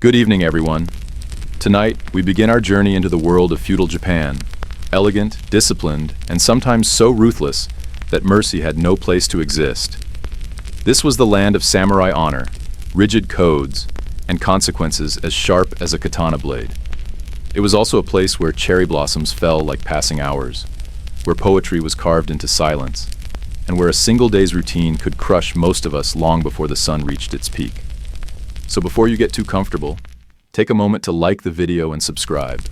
Good evening, everyone. Tonight, we begin our journey into the world of feudal Japan, elegant, disciplined, and sometimes so ruthless that mercy had no place to exist. This was the land of samurai honor, rigid codes, and consequences as sharp as a katana blade. It was also a place where cherry blossoms fell like passing hours, where poetry was carved into silence, and where a single day's routine could crush most of us long before the sun reached its peak. So before you get too comfortable, take a moment to like the video and subscribe,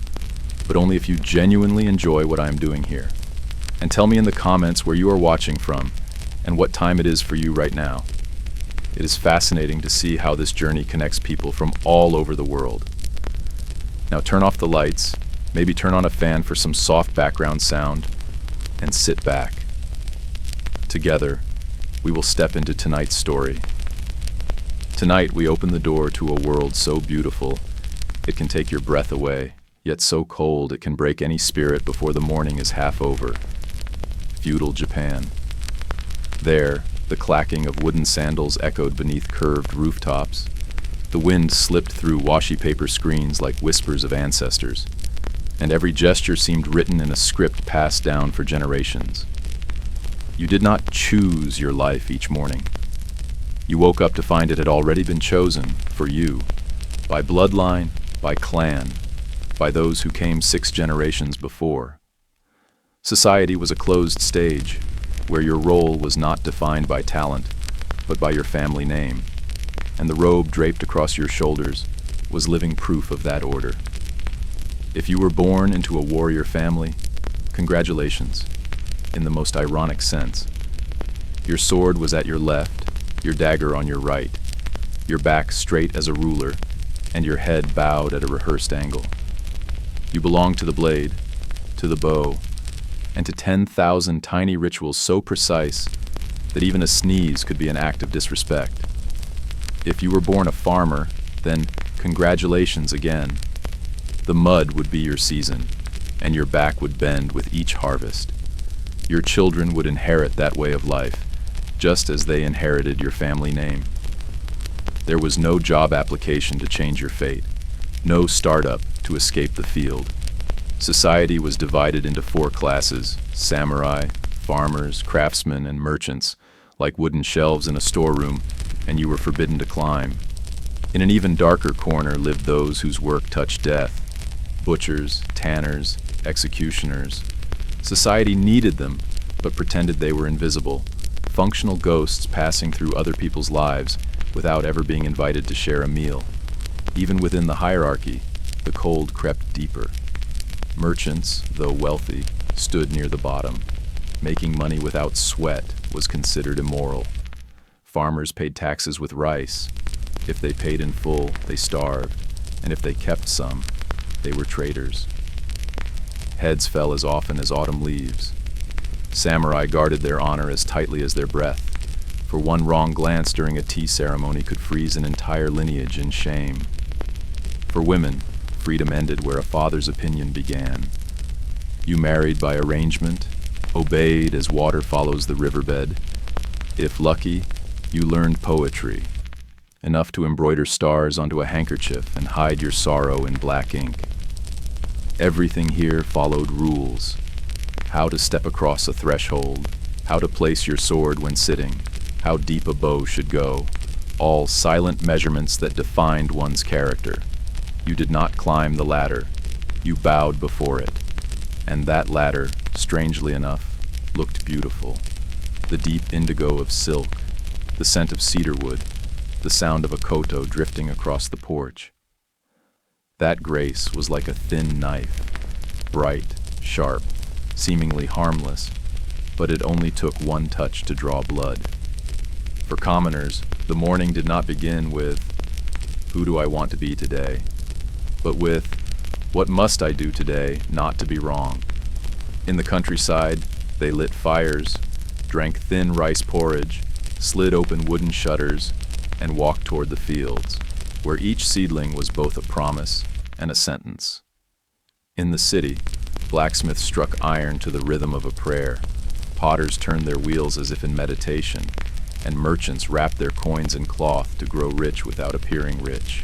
but only if you genuinely enjoy what I am doing here. And tell me in the comments where you are watching from and what time it is for you right now. It is fascinating to see how this journey connects people from all over the world. Now turn off the lights, maybe turn on a fan for some soft background sound, and sit back. Together, we will step into tonight's story. Tonight, we open the door to a world so beautiful, it can take your breath away, yet so cold it can break any spirit before the morning is half over. Feudal Japan. There, the clacking of wooden sandals echoed beneath curved rooftops. The wind slipped through washi paper screens like whispers of ancestors, and every gesture seemed written in a script passed down for generations. You did not choose your life each morning. You woke up to find it had already been chosen for you, by bloodline, by clan, by those who came 6 generations before. Society was a closed stage, where your role was not defined by talent, but by your family name, and the robe draped across your shoulders was living proof of that order. If you were born into a warrior family, congratulations, in the most ironic sense. Your sword was at your left, your dagger on your right, your back straight as a ruler, and your head bowed at a rehearsed angle. You belonged to the blade, to the bow, and to 10,000 tiny rituals so precise that even a sneeze could be an act of disrespect. If you were born a farmer, then congratulations again. The mud would be your season, and your back would bend with each harvest. Your children would inherit that way of life, just as they inherited your family name. There was no job application to change your fate, no startup to escape the field. Society was divided into 4 classes: samurai, farmers, craftsmen, and merchants, like wooden shelves in a storeroom, and you were forbidden to climb. In an even darker corner lived those whose work touched death: butchers, tanners, executioners. Society needed them, but pretended they were invisible, functional ghosts passing through other people's lives without ever being invited to share a meal. Even within the hierarchy, the cold crept deeper. Merchants, though wealthy, stood near the bottom. Making money without sweat was considered immoral. Farmers paid taxes with rice. If they paid in full, they starved, and if they kept some, they were traitors. Heads fell as often as autumn leaves. Samurai guarded their honor as tightly as their breath, for one wrong glance during a tea ceremony could freeze an entire lineage in shame. For women, freedom ended where a father's opinion began. You married by arrangement, obeyed as water follows the riverbed. If lucky, you learned poetry, enough to embroider stars onto a handkerchief and hide your sorrow in black ink. Everything here followed rules: how to step across a threshold, how to place your sword when sitting, how deep a bow should go, all silent measurements that defined one's character. You did not climb the ladder, you bowed before it, and that ladder, strangely enough, looked beautiful. The deep indigo of silk, the scent of cedarwood, the sound of a koto drifting across the porch. That grace was like a thin knife, bright, sharp, seemingly harmless, but it only took one touch to draw blood. For commoners, the morning did not begin with, "Who do I want to be today?" but with, "What must I do today not to be wrong?" In the countryside, they lit fires, drank thin rice porridge, slid open wooden shutters, and walked toward the fields, where each seedling was both a promise and a sentence. In the city, blacksmiths struck iron to the rhythm of a prayer, potters turned their wheels as if in meditation, and merchants wrapped their coins in cloth to grow rich without appearing rich.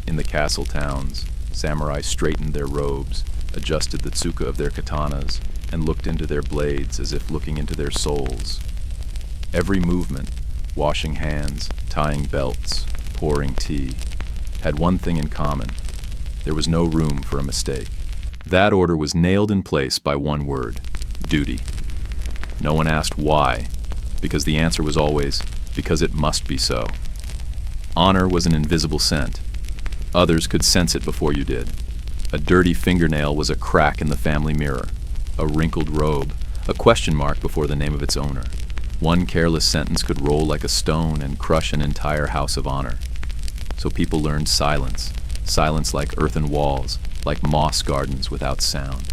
In the castle towns, samurai straightened their robes, adjusted the tsuka of their katanas, and looked into their blades as if looking into their souls. Every movement, washing hands, tying belts, pouring tea, had one thing in common. There was no room for a mistake. That order was nailed in place by one word: duty. No one asked why, because the answer was always, because it must be so. Honor was an invisible scent. Others could sense it before you did. A dirty fingernail was a crack in the family mirror, a wrinkled robe, a question mark before the name of its owner. One careless sentence could roll like a stone and crush an entire house of honor. So people learned silence, silence like earthen walls, like moss gardens without sound.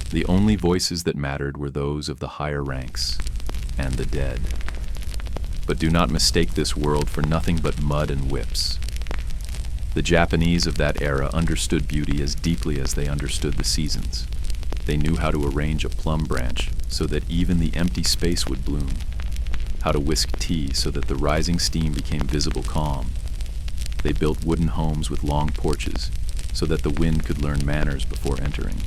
The only voices that mattered were those of the higher ranks and the dead. But do not mistake this world for nothing but mud and whips. The Japanese of that era understood beauty as deeply as they understood the seasons. They knew how to arrange a plum branch so that even the empty space would bloom, how to whisk tea so that the rising steam became visible calm. They built wooden homes with long porches so that the wind could learn manners before entering.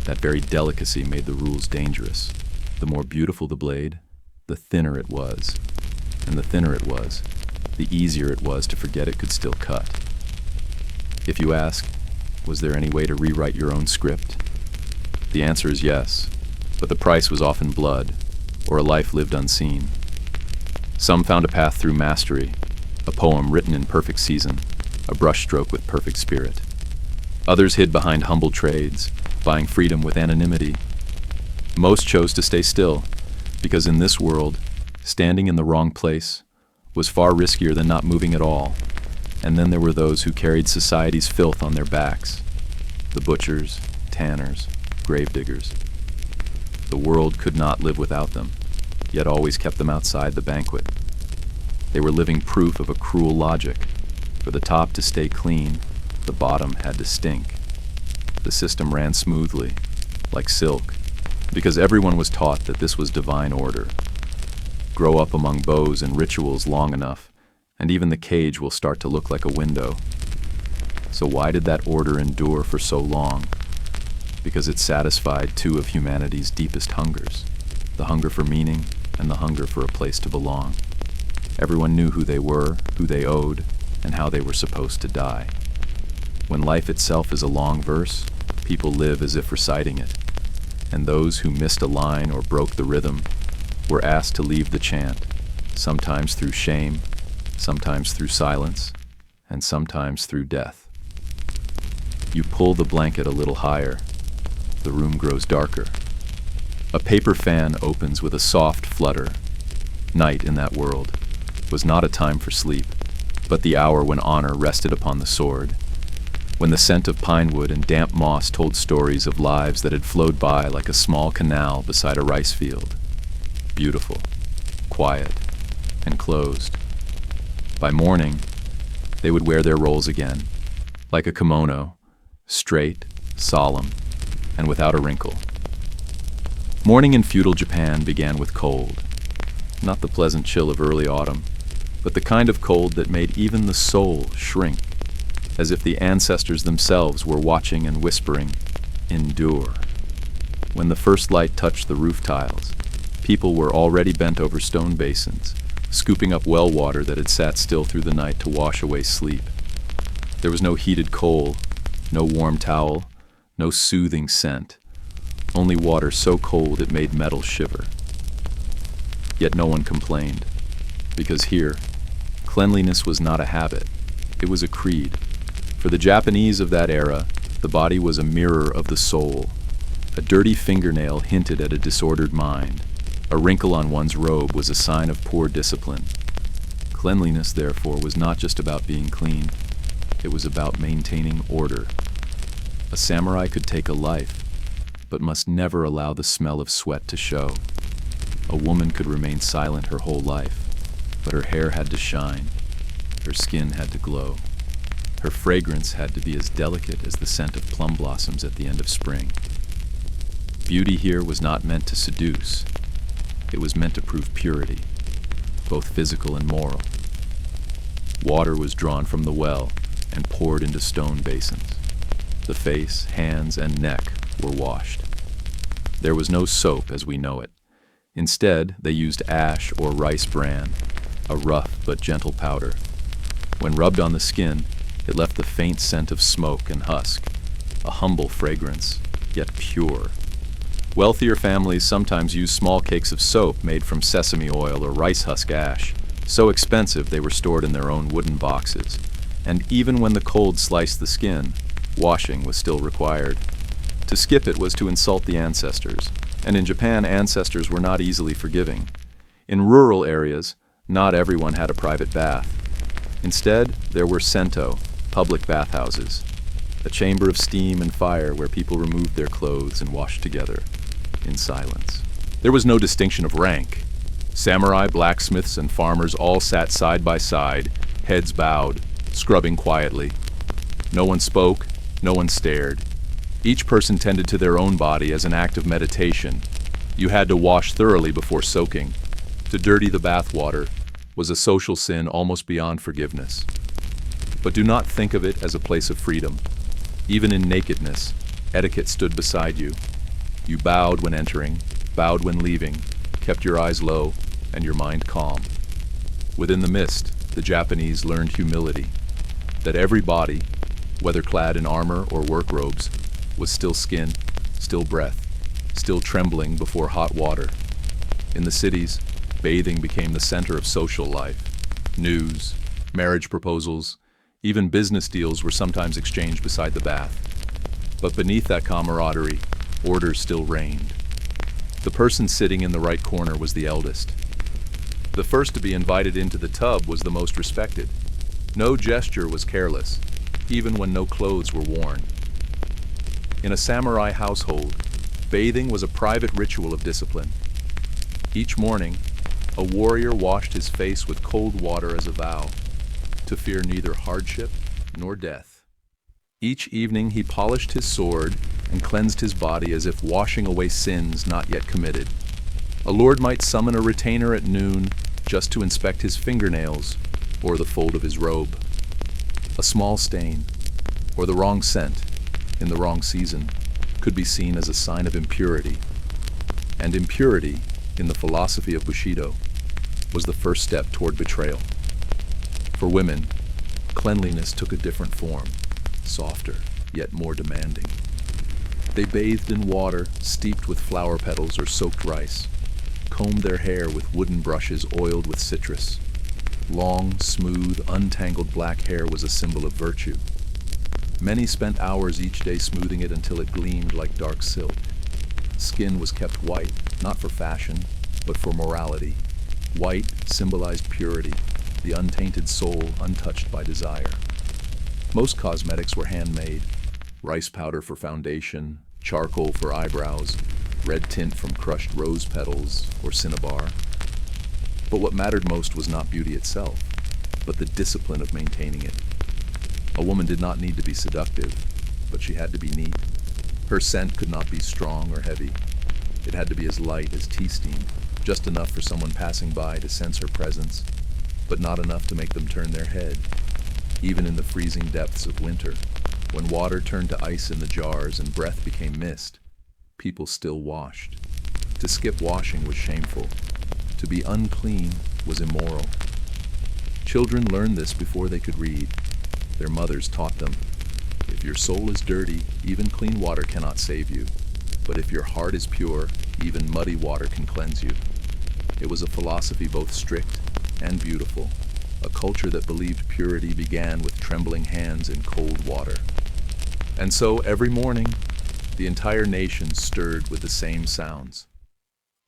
That very delicacy made the rules dangerous. The more beautiful the blade, the thinner it was. And the thinner it was, the easier it was to forget it could still cut. If you ask, was there any way to rewrite your own script? The answer is yes, but the price was often blood, or a life lived unseen. Some found a path through mastery, a poem written in perfect season, a brushstroke with perfect spirit. Others hid behind humble trades, buying freedom with anonymity. Most chose to stay still, because in this world, standing in the wrong place was far riskier than not moving at all. And then there were those who carried society's filth on their backs: the butchers, tanners, gravediggers. The world could not live without them, yet always kept them outside the banquet. They were living proof of a cruel logic. For the top to stay clean, the bottom had to stink. The system ran smoothly, like silk, because everyone was taught that this was divine order. Grow up among bows and rituals long enough, and even the cage will start to look like a window. So why did that order endure for so long? Because it satisfied two of humanity's deepest hungers, the hunger for meaning and the hunger for a place to belong. Everyone knew who they were, who they owed, and how they were supposed to die. When life itself is a long verse, people live as if reciting it, and those who missed a line or broke the rhythm were asked to leave the chant, sometimes through shame, sometimes through silence, and sometimes through death. You pull the blanket a little higher, the room grows darker. A paper fan opens with a soft flutter. Night in that world was not a time for sleep, but the hour when honor rested upon the sword, when the scent of pine wood and damp moss told stories of lives that had flowed by like a small canal beside a rice field. Beautiful, quiet, and closed. By morning, they would wear their roles again, like a kimono, straight, solemn, and without a wrinkle. Morning in feudal Japan began with cold. Not the pleasant chill of early autumn, but the kind of cold that made even the soul shrink, as if the ancestors themselves were watching and whispering, "Endure." When the first light touched the roof tiles, people were already bent over stone basins, scooping up well water that had sat still through the night to wash away sleep. There was no heated coal, no warm towel, no soothing scent, only water so cold it made metal shiver. Yet no one complained, because here, cleanliness was not a habit, it was a creed. For the Japanese of that era, the body was a mirror of the soul. A dirty fingernail hinted at a disordered mind. A wrinkle on one's robe was a sign of poor discipline. Cleanliness, therefore, was not just about being clean. It was about maintaining order. A samurai could take a life, but must never allow the smell of sweat to show. A woman could remain silent her whole life, but her hair had to shine, her skin had to glow. Her fragrance had to be as delicate as the scent of plum blossoms at the end of spring. Beauty here was not meant to seduce. It was meant to prove purity, both physical and moral. Water was drawn from the well, and poured into stone basins. The face, hands, and neck were washed. There was no soap as we know it. Instead, they used ash or rice bran, a rough but gentle powder. When rubbed on the skin, it left the faint scent of smoke and husk, a humble fragrance, yet pure. Wealthier families sometimes used small cakes of soap made from sesame oil or rice husk ash, so expensive they were stored in their own wooden boxes. And even when the cold sliced the skin, washing was still required. To skip it was to insult the ancestors, and in Japan ancestors were not easily forgiving. In rural areas, not everyone had a private bath. Instead, there were sento, public bathhouses, a chamber of steam and fire where people removed their clothes and washed together, in silence. There was no distinction of rank. Samurai, blacksmiths, and farmers all sat side by side, heads bowed, scrubbing quietly. No one spoke, no one stared. Each person tended to their own body as an act of meditation. You had to wash thoroughly before soaking. To dirty the bath water was a social sin almost beyond forgiveness. But do not think of it as a place of freedom. Even in nakedness, etiquette stood beside you. You bowed when entering, bowed when leaving, kept your eyes low and your mind calm. Within the mist, the Japanese learned humility, that every body, whether clad in armor or work robes, was still skin, still breath, still trembling before hot water. In the cities, bathing became the center of social life. News, marriage proposals, even business deals were sometimes exchanged beside the bath. But beneath that camaraderie, order still reigned. The person sitting in the right corner was the eldest. The first to be invited into the tub was the most respected. No gesture was careless, even when no clothes were worn. In a samurai household, bathing was a private ritual of discipline. Each morning, a warrior washed his face with cold water as a vow, to fear neither hardship nor death. Each evening he polished his sword and cleansed his body as if washing away sins not yet committed. A lord might summon a retainer at noon just to inspect his fingernails or the fold of his robe. A small stain, or the wrong scent in the wrong season, could be seen as a sign of impurity. And impurity, in the philosophy of Bushido, was the first step toward betrayal. For women, cleanliness took a different form, softer, yet more demanding. They bathed in water steeped with flower petals or soaked rice, combed their hair with wooden brushes oiled with citrus. Long, smooth, untangled black hair was a symbol of virtue. Many spent hours each day smoothing it until it gleamed like dark silk. Skin was kept white, not for fashion, but for morality. White symbolized purity, the untainted soul untouched by desire. Most cosmetics were handmade: rice powder for foundation, charcoal for eyebrows, red tint from crushed rose petals or cinnabar. But what mattered most was not beauty itself, but the discipline of maintaining it. A woman did not need to be seductive, but she had to be neat. Her scent could not be strong or heavy. It had to be as light as tea steam, just enough for someone passing by to sense her presence, but not enough to make them turn their head. Even in the freezing depths of winter, when water turned to ice in the jars and breath became mist, people still washed. To skip washing was shameful. To be unclean was immoral. Children learned this before they could read. Their mothers taught them, if your soul is dirty, even clean water cannot save you. But if your heart is pure, even muddy water can cleanse you. It was a philosophy both strict and beautiful, a culture that believed purity began with trembling hands in cold water. And so every morning, the entire nation stirred with the same sounds.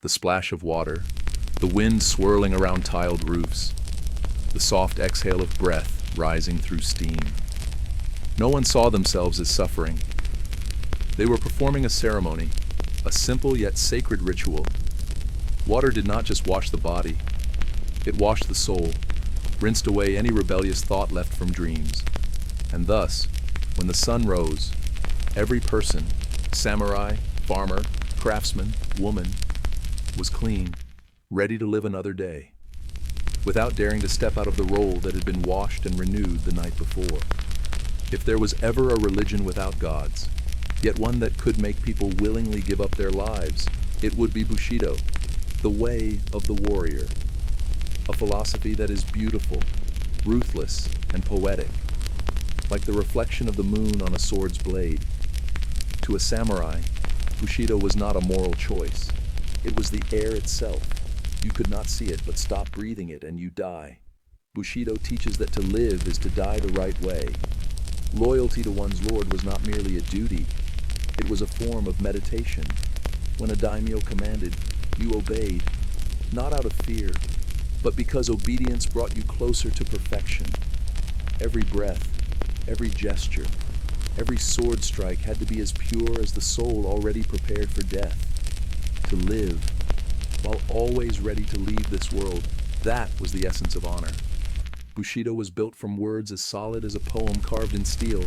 The splash of water, the wind swirling around tiled roofs, the soft exhale of breath rising through steam. No one saw themselves as suffering. They were performing a ceremony, a simple yet sacred ritual. Water did not just wash the body, it washed the soul, rinsed away any rebellious thought left from dreams. And thus, when the sun rose, every person, samurai, farmer, craftsman, woman, was clean, ready to live another day, without daring to step out of the role that had been washed and renewed the night before. If there was ever a religion without gods, yet one that could make people willingly give up their lives, it would be Bushido, the way of the warrior. A philosophy that is beautiful, ruthless, and poetic, like the reflection of the moon on a sword's blade. To a samurai, Bushido was not a moral choice. It was the air itself. You could not see it, but stop breathing it and you die. Bushido teaches that to live is to die the right way. Loyalty to one's lord was not merely a duty, it was a form of meditation. When a daimyo commanded, you obeyed, not out of fear, but because obedience brought you closer to perfection. Every breath, every gesture, every sword strike had to be as pure as the soul already prepared for death. To live, while always ready to leave this world, that was the essence of honor. Bushido was built from words as solid as a poem carved in steel.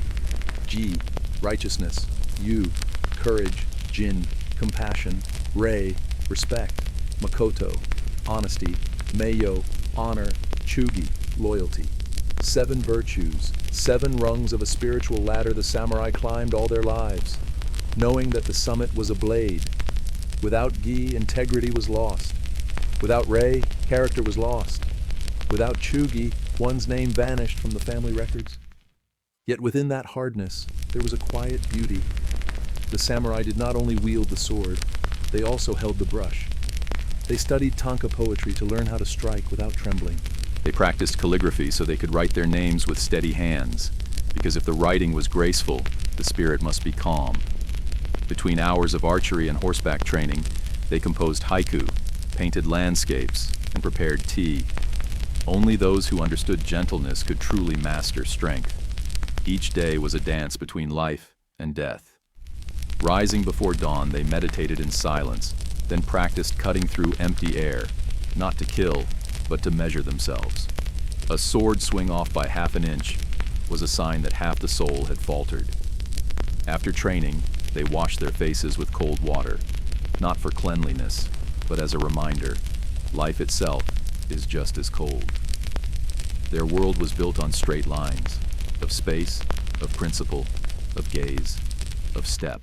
Ji, righteousness; Yu, courage; Jin, compassion; Rei, respect; Makoto, honesty; Meiyo, honor; Chugi, loyalty. 7 virtues, 7 rungs of a spiritual ladder the samurai climbed all their lives, knowing that the summit was a blade. Without Gi, integrity was lost. Without Rei, character was lost. Without Chugi, one's name vanished from the family records. Yet within that hardness, there was a quiet beauty. The samurai did not only wield the sword, they also held the brush. They studied tanka poetry to learn how to strike without trembling. They practiced calligraphy so they could write their names with steady hands, because if the writing was graceful, the spirit must be calm. Between hours of archery and horseback training, they composed haiku, painted landscapes, and prepared tea. Only those who understood gentleness could truly master strength. Each day was a dance between life and death. Rising before dawn, they meditated in silence, then practiced cutting through empty air, not to kill, but to measure themselves. A sword swing off by half an inch was a sign that half the soul had faltered. After training, they washed their faces with cold water, not for cleanliness, but as a reminder, life itself is just as cold. Their world was built on straight lines, of space, of principle, of gaze, of step.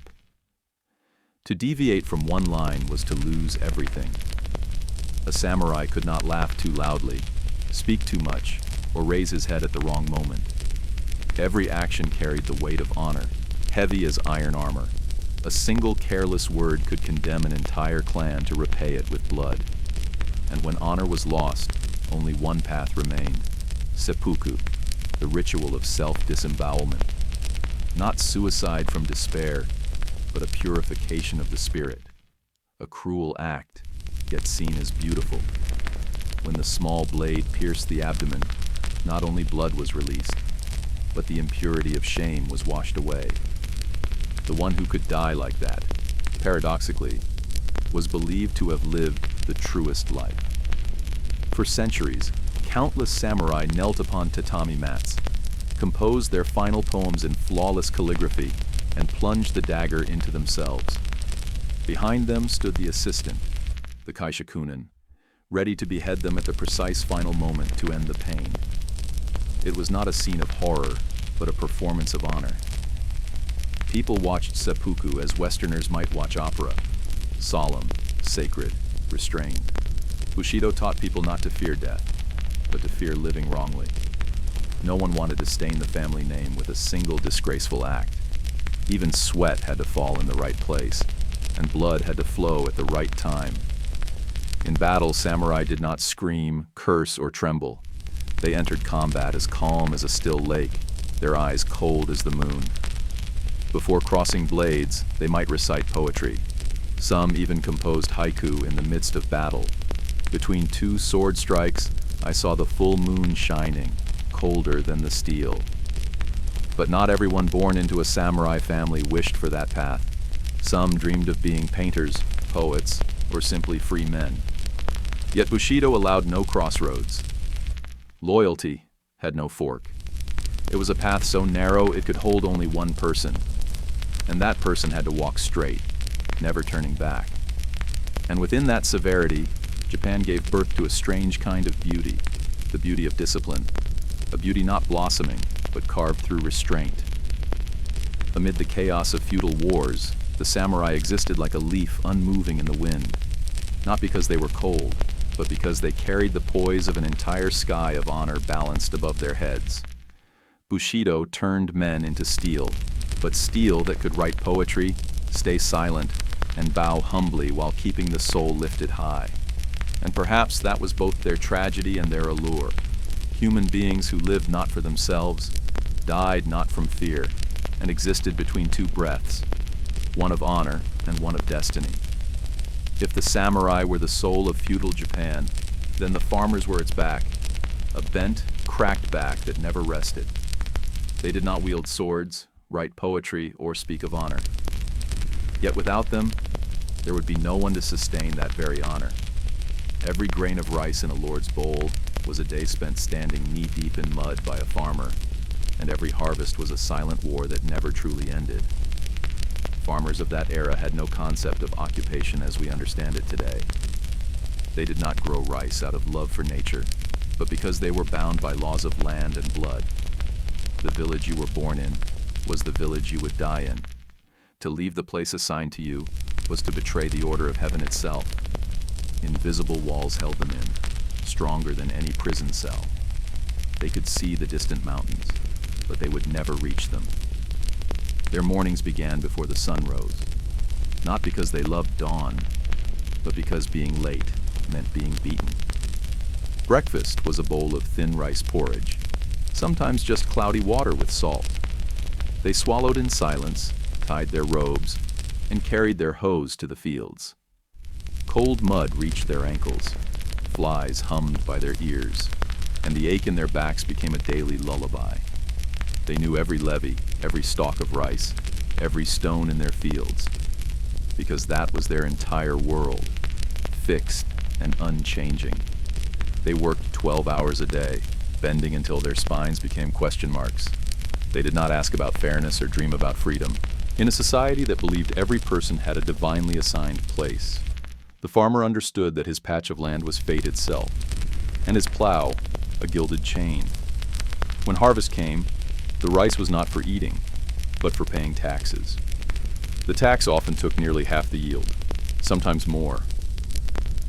To deviate from one line was to lose everything. A samurai could not laugh too loudly, speak too much, or raise his head at the wrong moment. Every action carried the weight of honor, heavy as iron armor. A single careless word could condemn an entire clan to repay it with blood. And when honor was lost, only one path remained: seppuku, the ritual of self-disembowelment. Not suicide from despair, but a purification of the spirit. A cruel act, yet seen as beautiful. When the small blade pierced the abdomen, not only blood was released, but the impurity of shame was washed away. The one who could die like that, paradoxically, was believed to have lived the truest life. For centuries, countless samurai knelt upon tatami mats, composed their final poems in flawless calligraphy, and plunged the dagger into themselves. Behind them stood the assistant, the kaishakunin, ready to behead them at the precise final moment to end the pain. It was not a scene of horror, but a performance of honor. People watched seppuku as Westerners might watch opera, solemn, sacred, restrained. Bushido taught people not to fear death, but to fear living wrongly. No one wanted to stain the family name with a single disgraceful act. Even sweat had to fall in the right place, and blood had to flow at the right time. In battle, samurai did not scream, curse, or tremble. They entered combat as calm as a still lake, their eyes cold as the moon. Before crossing blades, they might recite poetry. Some even composed haiku in the midst of battle. Between 2 sword strikes, I saw the full moon shining, colder than the steel. But not everyone born into a samurai family wished for that path. Some dreamed of being painters, poets, or simply free men. Yet Bushido allowed no crossroads. Loyalty had no fork. It was a path so narrow it could hold only one person. And that person had to walk straight, never turning back. And within that severity, Japan gave birth to a strange kind of beauty, the beauty of discipline. A beauty not blossoming, but carved through restraint. Amid the chaos of feudal wars, the samurai existed like a leaf unmoving in the wind, not because they were cold, but because they carried the poise of an entire sky of honor balanced above their heads. Bushido turned men into steel, but steel that could write poetry, stay silent, and bow humbly while keeping the soul lifted high. And perhaps that was both their tragedy and their allure. Human beings who lived not for themselves, died not from fear, and existed between two breaths, one of honor and one of destiny. If the samurai were the soul of feudal Japan, then the farmers were its back, a bent, cracked back that never rested. They did not wield swords, write poetry, or speak of honor. Yet without them, there would be no one to sustain that very honor. Every grain of rice in a lord's bowl was a day spent standing knee-deep in mud by a farmer, and every harvest was a silent war that never truly ended. Farmers of that era had no concept of occupation as we understand it today. They did not grow rice out of love for nature, but because they were bound by laws of land and blood. The village you were born in was the village you would die in. To leave the place assigned to you was to betray the order of heaven itself. Invisible walls held them in, stronger than any prison cell. They could see the distant mountains, but they would never reach them. Their mornings began before the sun rose, not because they loved dawn, but because being late meant being beaten. Breakfast was a bowl of thin rice porridge, sometimes just cloudy water with salt. They swallowed in silence, tied their robes, and carried their hoes to the fields. Cold mud reached their ankles, flies hummed by their ears, and the ache in their backs became a daily lullaby. They knew every levee, every stalk of rice, every stone in their fields, because that was their entire world, fixed and unchanging. They worked 12 hours a day, bending until their spines became question marks. They did not ask about fairness or dream about freedom. In a society that believed every person had a divinely assigned place, the farmer understood that his patch of land was fate itself, and his plow a gilded chain. When harvest came, the rice was not for eating, but for paying taxes. The tax often took nearly half the yield, sometimes more.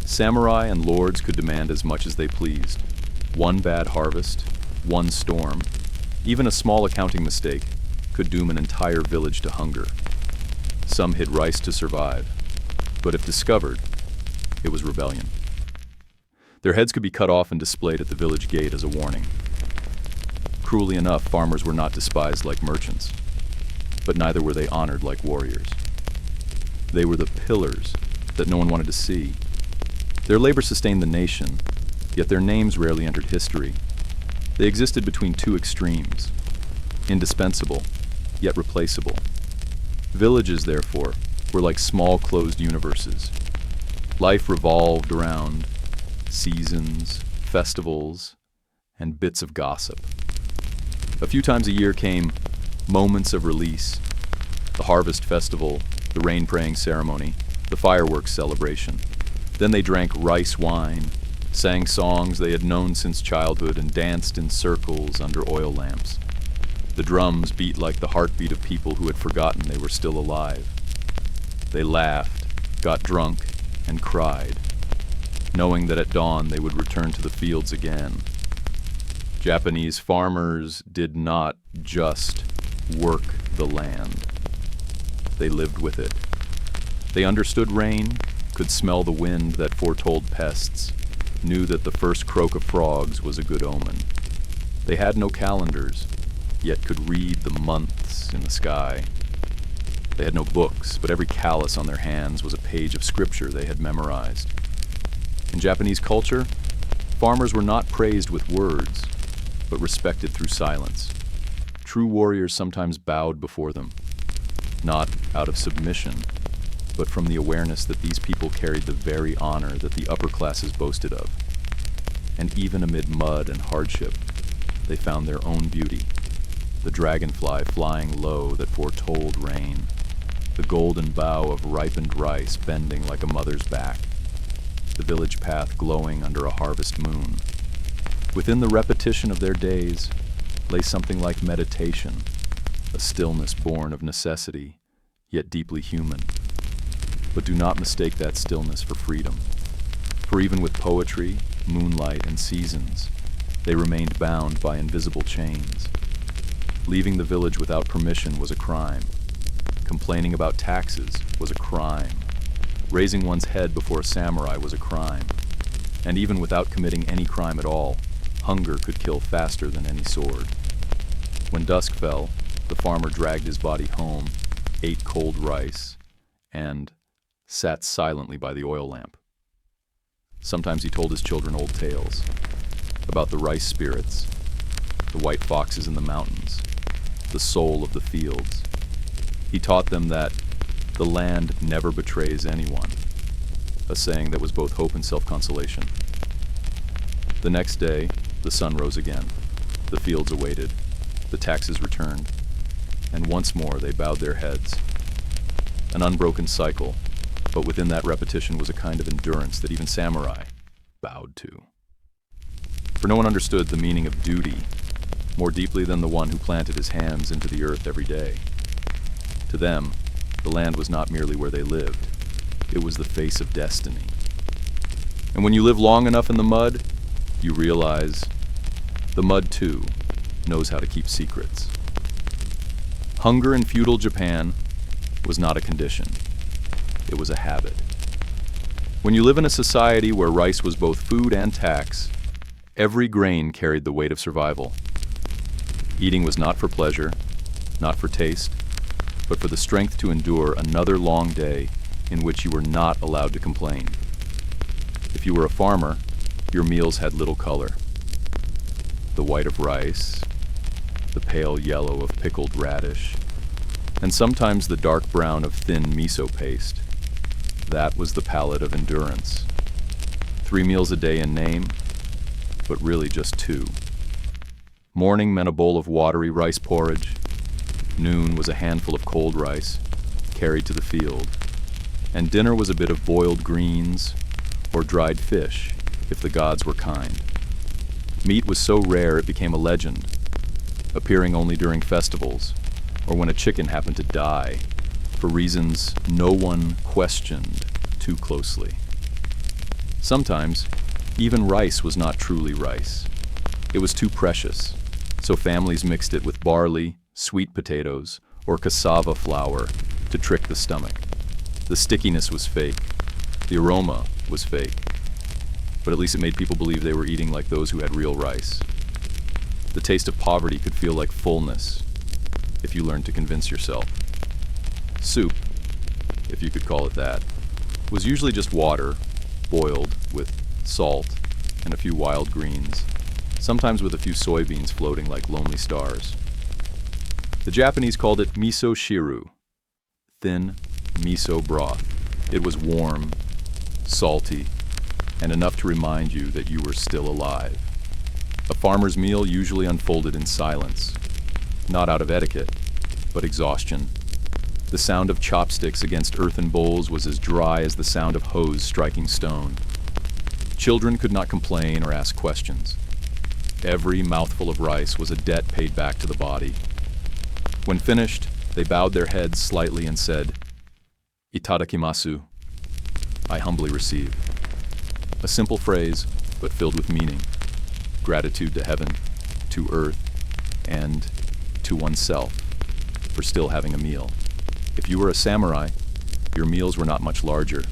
Samurai and lords could demand as much as they pleased. One bad harvest, one storm, even a small accounting mistake could doom an entire village to hunger. Some hid rice to survive, but if discovered, it was rebellion. Their heads could be cut off and displayed at the village gate as a warning. Cruelly enough, farmers were not despised like merchants, but neither were they honored like warriors. They were the pillars that no one wanted to see. Their labor sustained the nation, yet their names rarely entered history. They existed between two extremes, indispensable, yet replaceable. Villages, therefore, were like small closed universes. Life revolved around seasons, festivals, and bits of gossip. A few times a year came moments of release, the harvest festival, the rain-praying ceremony, the fireworks celebration. Then they drank rice wine, sang songs they had known since childhood, and danced in circles under oil lamps. The drums beat like the heartbeat of people who had forgotten they were still alive. They laughed, got drunk, and cried, knowing that at dawn they would return to the fields again. Japanese farmers did not just work the land. They lived with it. They understood rain, could smell the wind that foretold pests, knew that the first croak of frogs was a good omen. They had no calendars, yet could read the months in the sky. They had no books, but every callus on their hands was a page of scripture they had memorized. In Japanese culture, farmers were not praised with words, but respected through silence. True warriors sometimes bowed before them, not out of submission, but from the awareness that these people carried the very honor that the upper classes boasted of. And even amid mud and hardship, they found their own beauty. The dragonfly flying low that foretold rain, the golden bough of ripened rice bending like a mother's back, the village path glowing under a harvest moon. Within the repetition of their days lay something like meditation, a stillness born of necessity, yet deeply human. But do not mistake that stillness for freedom. For even with poetry, moonlight, and seasons, they remained bound by invisible chains. Leaving the village without permission was a crime. Complaining about taxes was a crime. Raising one's head before a samurai was a crime. And even without committing any crime at all, hunger could kill faster than any sword. When dusk fell, the farmer dragged his body home, ate cold rice, and sat silently by the oil lamp. Sometimes he told his children old tales about the rice spirits, the white foxes in the mountains, the soul of the fields. He taught them that the land never betrays anyone, a saying that was both hope and self-consolation. The next day, the sun rose again. The fields awaited, the taxes returned, and once more they bowed their heads. An unbroken cycle, but within that repetition was a kind of endurance that even samurai bowed to. For no one understood the meaning of duty more deeply than the one who planted his hands into the earth every day. To them, the land was not merely where they lived, it was the face of destiny. And when you live long enough in the mud, you realize the mud, too, knows how to keep secrets. Hunger in feudal Japan was not a condition. It was a habit. When you live in a society where rice was both food and tax, every grain carried the weight of survival. Eating was not for pleasure, not for taste, but for the strength to endure another long day in which you were not allowed to complain. If you were a farmer, your meals had little color. The white of rice, the pale yellow of pickled radish, and sometimes the dark brown of thin miso paste. That was the palette of endurance. 3 meals a day in name, but really just 2. Morning meant a bowl of watery rice porridge. Noon was a handful of cold rice, carried to the field. And dinner was a bit of boiled greens or dried fish, if the gods were kind. Meat was so rare it became a legend, appearing only during festivals, or when a chicken happened to die, for reasons no one questioned too closely. Sometimes, even rice was not truly rice. It was too precious, so families mixed it with barley, sweet potatoes, or cassava flour to trick the stomach. The stickiness was fake. The aroma was fake. But at least it made people believe they were eating like those who had real rice. The taste of poverty could feel like fullness if you learned to convince yourself. Soup, if you could call it that, was usually just water, boiled with salt and a few wild greens, sometimes with a few soybeans floating like lonely stars. The Japanese called it miso shiru, thin miso broth. It was warm, salty, and enough to remind you that you were still alive. A farmer's meal usually unfolded in silence, not out of etiquette, but exhaustion. The sound of chopsticks against earthen bowls was as dry as the sound of hose striking stone. Children could not complain or ask questions. Every mouthful of rice was a debt paid back to the body. When finished, they bowed their heads slightly and said, "Itadakimasu," I humbly receive. A simple phrase, but filled with meaning. Gratitude to heaven, to earth, and to oneself for still having a meal. If you were a samurai, your meals were not much larger,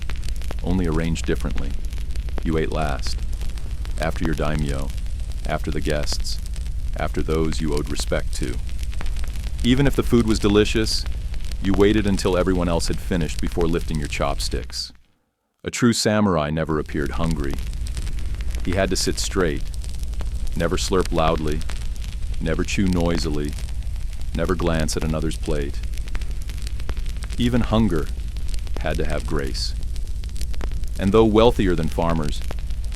only arranged differently. You ate last, after your daimyo, after the guests, after those you owed respect to. Even if the food was delicious, you waited until everyone else had finished before lifting your chopsticks. A true samurai never appeared hungry. He had to sit straight, never slurp loudly, never chew noisily, never glance at another's plate. Even hunger had to have grace. And though wealthier than farmers,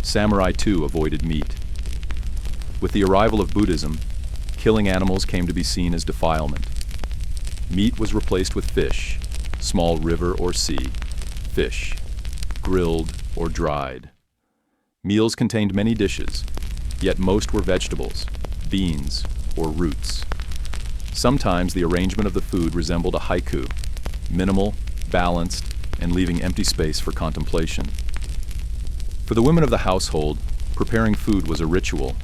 samurai too avoided meat. With the arrival of Buddhism, killing animals came to be seen as defilement. Meat was replaced with fish, small river or sea, fish, grilled or dried. Meals contained many dishes, yet most were vegetables, beans, or roots. Sometimes the arrangement of the food resembled a haiku, minimal, balanced, and leaving empty space for contemplation. For the women of the household, preparing food was a ritual.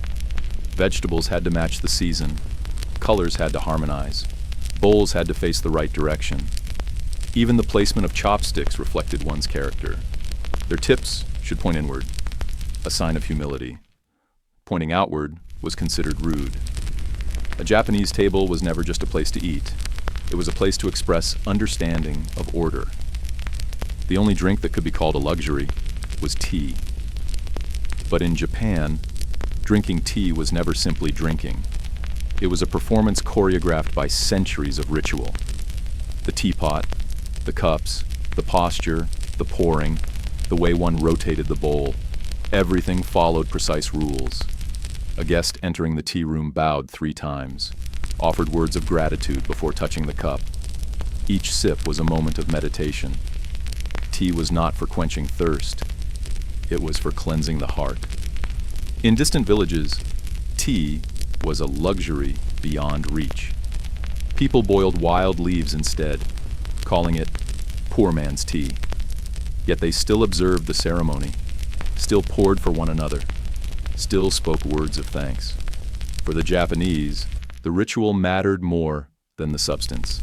Vegetables had to match the season, colors had to harmonize, bowls had to face the right direction. Even the placement of chopsticks reflected one's character. Their tips should point inward, a sign of humility. Pointing outward was considered rude. A Japanese table was never just a place to eat. It was a place to express understanding of order. The only drink that could be called a luxury was tea. But in Japan, drinking tea was never simply drinking. It was a performance choreographed by centuries of ritual. The teapot, the cups, the posture, the pouring, the way one rotated the bowl, everything followed precise rules. A guest entering the tea room bowed 3 times, offered words of gratitude before touching the cup. Each sip was a moment of meditation. Tea was not for quenching thirst. It was for cleansing the heart. In distant villages, tea was a luxury beyond reach. People boiled wild leaves instead, calling it poor man's tea. Yet they still observed the ceremony, still poured for one another, still spoke words of thanks. For the Japanese, the ritual mattered more than the substance.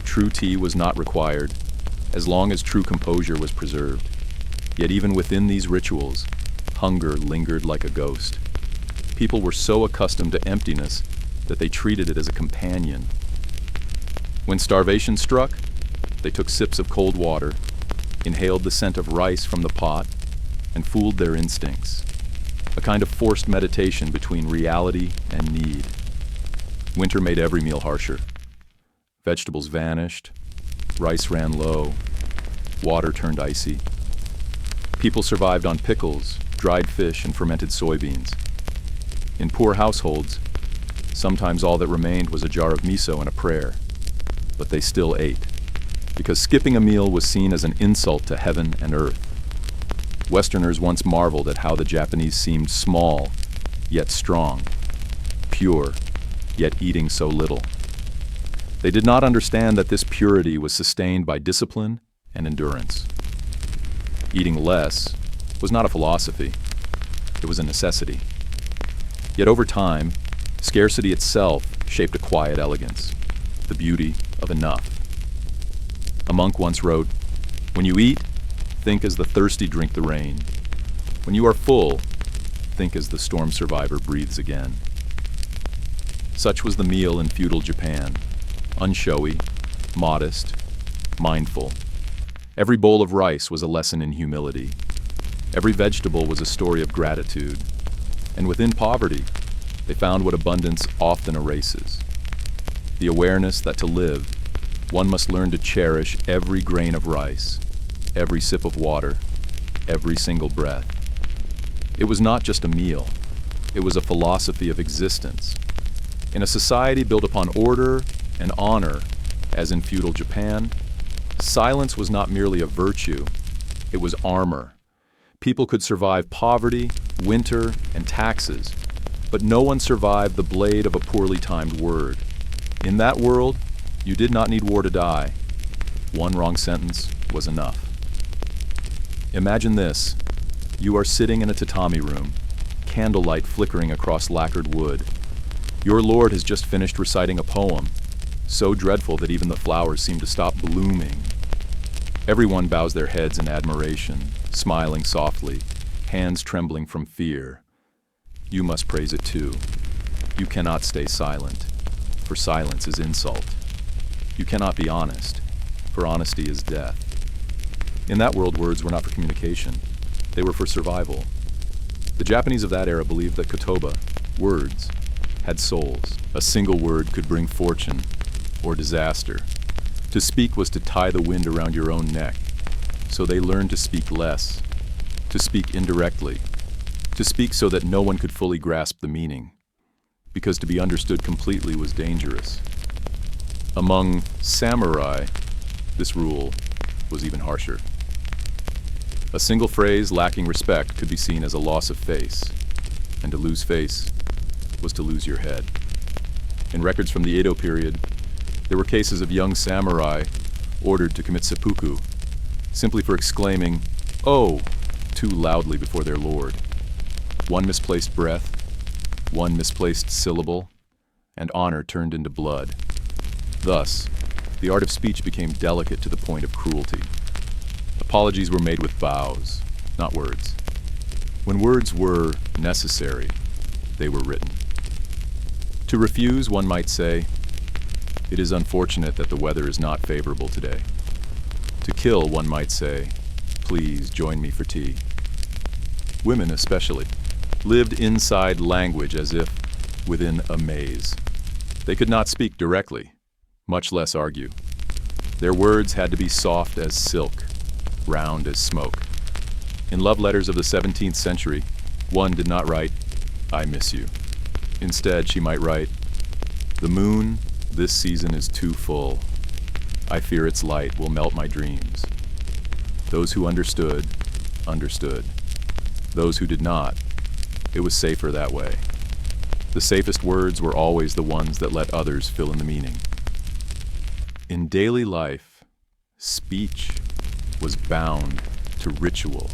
True tea was not required, as long as true composure was preserved. Yet even within these rituals, hunger lingered like a ghost. People were so accustomed to emptiness that they treated it as a companion. When starvation struck, they took sips of cold water, inhaled the scent of rice from the pot, and fooled their instincts. A kind of forced meditation between reality and need. Winter made every meal harsher. Vegetables vanished, rice ran low, water turned icy. People survived on pickles, dried fish, and fermented soybeans. In poor households, sometimes all that remained was a jar of miso and a prayer. But they still ate, because skipping a meal was seen as an insult to heaven and earth. Westerners once marveled at how the Japanese seemed small, yet strong, pure, yet eating so little. They did not understand that this purity was sustained by discipline and endurance. Eating less was not a philosophy, it was a necessity. Yet over time, scarcity itself shaped a quiet elegance, the beauty of enough. A monk once wrote, "When you eat, think as the thirsty drink the rain. When you are full, think as the storm survivor breathes again." Such was the meal in feudal Japan, unshowy, modest, mindful. Every bowl of rice was a lesson in humility. Every vegetable was a story of gratitude. And within poverty, they found what abundance often erases: the awareness that to live, one must learn to cherish every grain of rice, every sip of water, every single breath. It was not just a meal, it was a philosophy of existence. In a society built upon order and honor, as in feudal Japan, silence was not merely a virtue, it was armor. People could survive poverty, winter, and taxes, but no one survived the blade of a poorly timed word. In that world, you did not need war to die. One wrong sentence was enough. Imagine this. You are sitting in a tatami room, candlelight flickering across lacquered wood. Your lord has just finished reciting a poem, so dreadful that even the flowers seem to stop blooming. Everyone bows their heads in admiration, smiling softly, hands trembling from fear. You must praise it too. You cannot stay silent, for silence is insult. You cannot be honest, for honesty is death. In that world, words were not for communication. They were for survival. The Japanese of that era believed that kotoba, words, had souls. A single word could bring fortune or disaster. To speak was to tie the wind around your own neck. So they learned to speak less, to speak indirectly, to speak so that no one could fully grasp the meaning, because to be understood completely was dangerous. Among samurai, this rule was even harsher. A single phrase lacking respect could be seen as a loss of face, and to lose face was to lose your head. In records from the Edo period, there were cases of young samurai ordered to commit seppuku, simply for exclaiming, "Oh!" too loudly before their lord. One misplaced breath, one misplaced syllable, and honor turned into blood. Thus, the art of speech became delicate to the point of cruelty. Apologies were made with vows, not words. When words were necessary, they were written. To refuse, one might say, "It is unfortunate that the weather is not favorable today." To kill, one might say, "Please join me for tea." Women especially lived inside language as if within a maze. They could not speak directly, much less argue. Their words had to be soft as silk, round as smoke. In love letters of the 17th century, one did not write, "I miss you." Instead, she might write, "The moon this season is too full. I fear its light will melt my dreams." Those who understood, understood. Those who did not, it was safer that way. The safest words were always the ones that let others fill in the meaning. In daily life, speech was bound to ritual.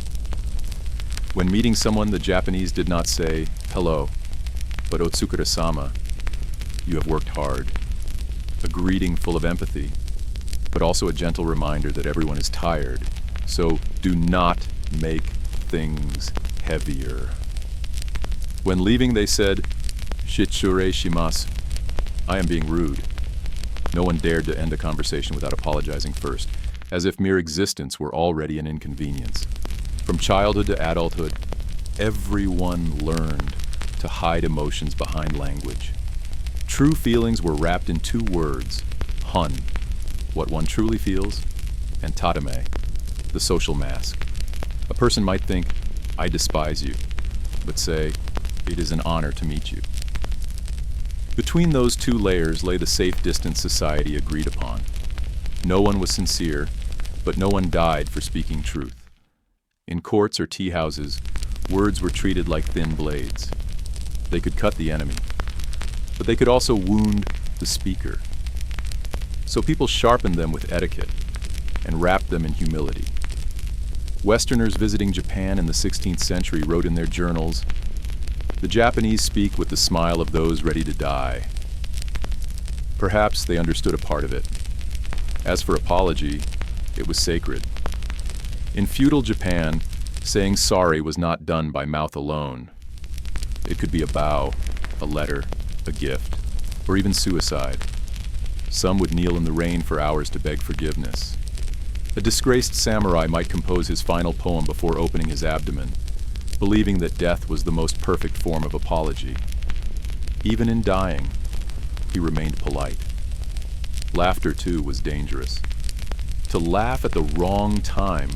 When meeting someone, the Japanese did not say, "Hello," but "Otsukare-sama," "You have worked hard." A greeting full of empathy, but also a gentle reminder that everyone is tired, so do not make things heavier. When leaving, they said, "Shitsure shimasu," "I am being rude." No one dared to end a conversation without apologizing first, as if mere existence were already an inconvenience. From childhood to adulthood, everyone learned to hide emotions behind language. True feelings were wrapped in two words, hun, what one truly feels, and tatame, the social mask. A person might think, "I despise you," but say, "It is an honor to meet you." Between those two layers lay the safe distance society agreed upon. No one was sincere, but no one died for speaking truth. In courts or tea houses, words were treated like thin blades. They could cut the enemy, but they could also wound the speaker. So people sharpened them with etiquette and wrapped them in humility. Westerners visiting Japan in the 16th century wrote in their journals, "The Japanese speak with the smile of those ready to die." Perhaps they understood a part of it. As for apology, it was sacred. In feudal Japan, saying sorry was not done by mouth alone. It could be a bow, a letter, a gift, or even suicide. Some would kneel in the rain for hours to beg forgiveness. A disgraced samurai might compose his final poem before opening his abdomen, believing that death was the most perfect form of apology. Even in dying, he remained polite. Laughter, too, was dangerous. To laugh at the wrong time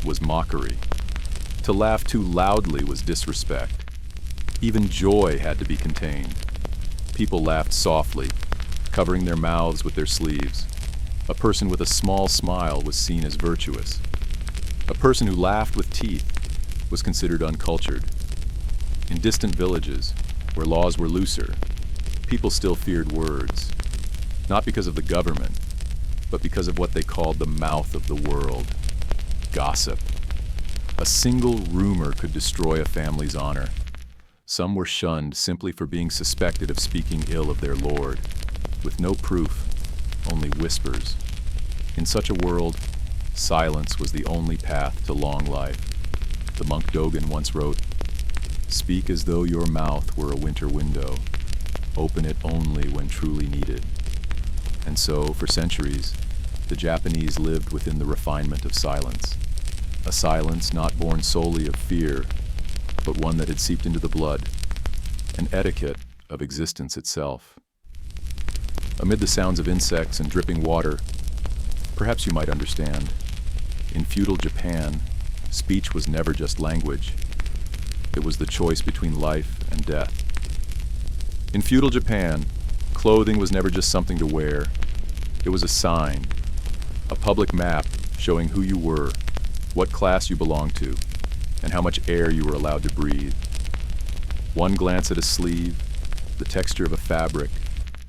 was mockery. To laugh too loudly was disrespect. Even joy had to be contained. People laughed softly, covering their mouths with their sleeves. A person with a small smile was seen as virtuous. A person who laughed with teeth was considered uncultured. In distant villages, where laws were looser, people still feared words, not because of the government, but because of what they called the mouth of the world, gossip. A single rumor could destroy a family's honor. Some were shunned simply for being suspected of speaking ill of their lord, with no proof, only whispers. In such a world, silence was the only path to long life. The monk Dogen once wrote, "Speak as though your mouth were a winter window. Open it only when truly needed." And so, for centuries, the Japanese lived within the refinement of silence. A silence not born solely of fear, but one that had seeped into the blood, an etiquette of existence itself. Amid the sounds of insects and dripping water, perhaps you might understand, in feudal Japan, speech was never just language. It was the choice between life and death. In feudal Japan, clothing was never just something to wear. It was a sign, a public map showing who you were, what class you belonged to, and how much air you were allowed to breathe. One glance at a sleeve, the texture of a fabric,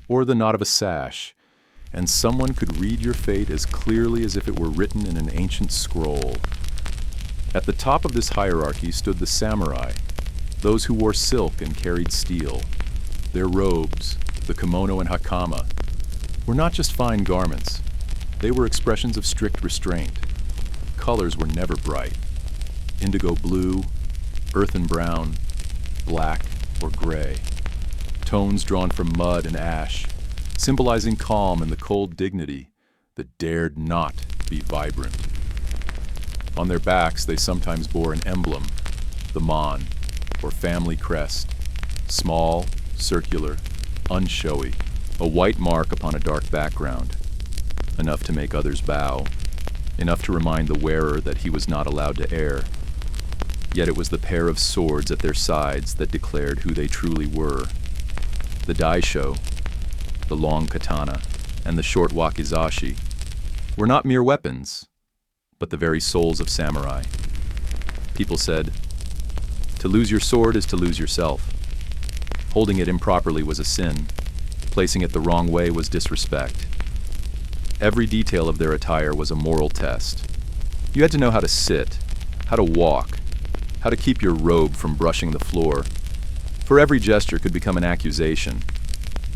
or the knot of a sash, and someone could read your fate as clearly as if it were written in an ancient scroll. At the top of this hierarchy stood the samurai, those who wore silk and carried steel. Their robes, the kimono and hakama, were not just fine garments. They were expressions of strict restraint. Colors were never bright. Indigo blue, earthen brown, black, or gray. Tones drawn from mud and ash, symbolizing calm and the cold dignity that dared not be vibrant. On their backs, they sometimes bore an emblem, the mon, or family crest, small, circular, unshowy, a white mark upon a dark background, enough to make others bow, enough to remind the wearer that he was not allowed to err. Yet it was the pair of swords at their sides that declared who they truly were. The daisho, the long katana, and the short wakizashi were not mere weapons, but the very souls of samurai. People said, to lose your sword is to lose yourself. Holding it improperly was a sin. Placing it the wrong way was disrespect. Every detail of their attire was a moral test. You had to know how to sit, how to walk, how to keep your robe from brushing the floor. For every gesture could become an accusation.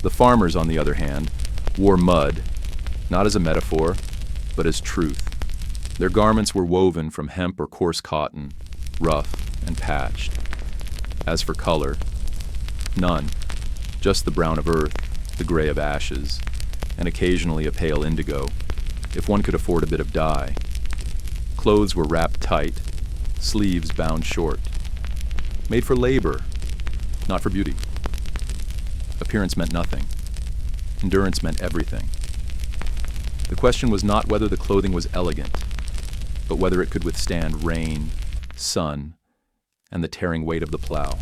The farmers, on the other hand, wore mud, not as a metaphor, but as truth. Their garments were woven from hemp or coarse cotton, rough and patched. As for color, none, just the brown of earth, the gray of ashes, and occasionally a pale indigo, if one could afford a bit of dye. Clothes were wrapped tight, sleeves bound short. Made for labor, not for beauty. Appearance meant nothing. Endurance meant everything. The question was not whether the clothing was elegant, but whether it could withstand rain, sun, and the tearing weight of the plow.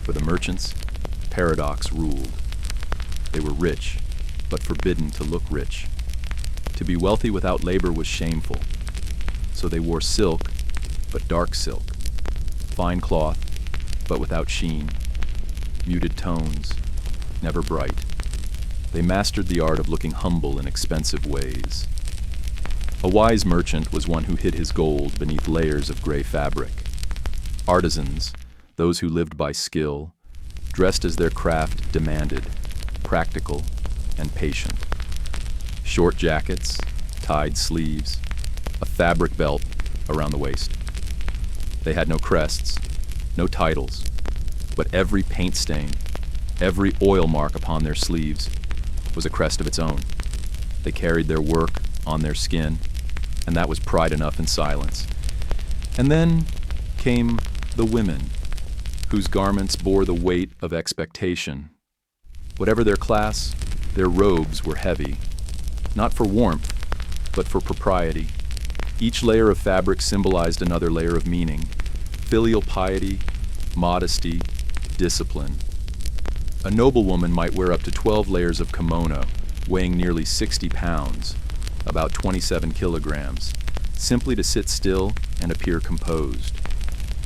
For the merchants, paradox ruled. They were rich, but forbidden to look rich. To be wealthy without labor was shameful. So they wore silk, but dark silk. Fine cloth, but without sheen. Muted tones, never bright. They mastered the art of looking humble in expensive ways. A wise merchant was one who hid his gold beneath layers of gray fabric. Artisans, those who lived by skill, dressed as their craft demanded, practical and patient. Short jackets, tied sleeves, a fabric belt around the waist. They had no crests, no titles, but every paint stain, every oil mark upon their sleeves was a crest of its own. They carried their work on their skin, and that was pride enough in silence. And then came the women, whose garments bore the weight of expectation. Whatever their class, their robes were heavy, not for warmth, but for propriety. Each layer of fabric symbolized another layer of meaning: filial piety, modesty, discipline. A noblewoman might wear up to 12 layers of kimono, weighing nearly 60 pounds, about 27 kilograms, simply to sit still and appear composed.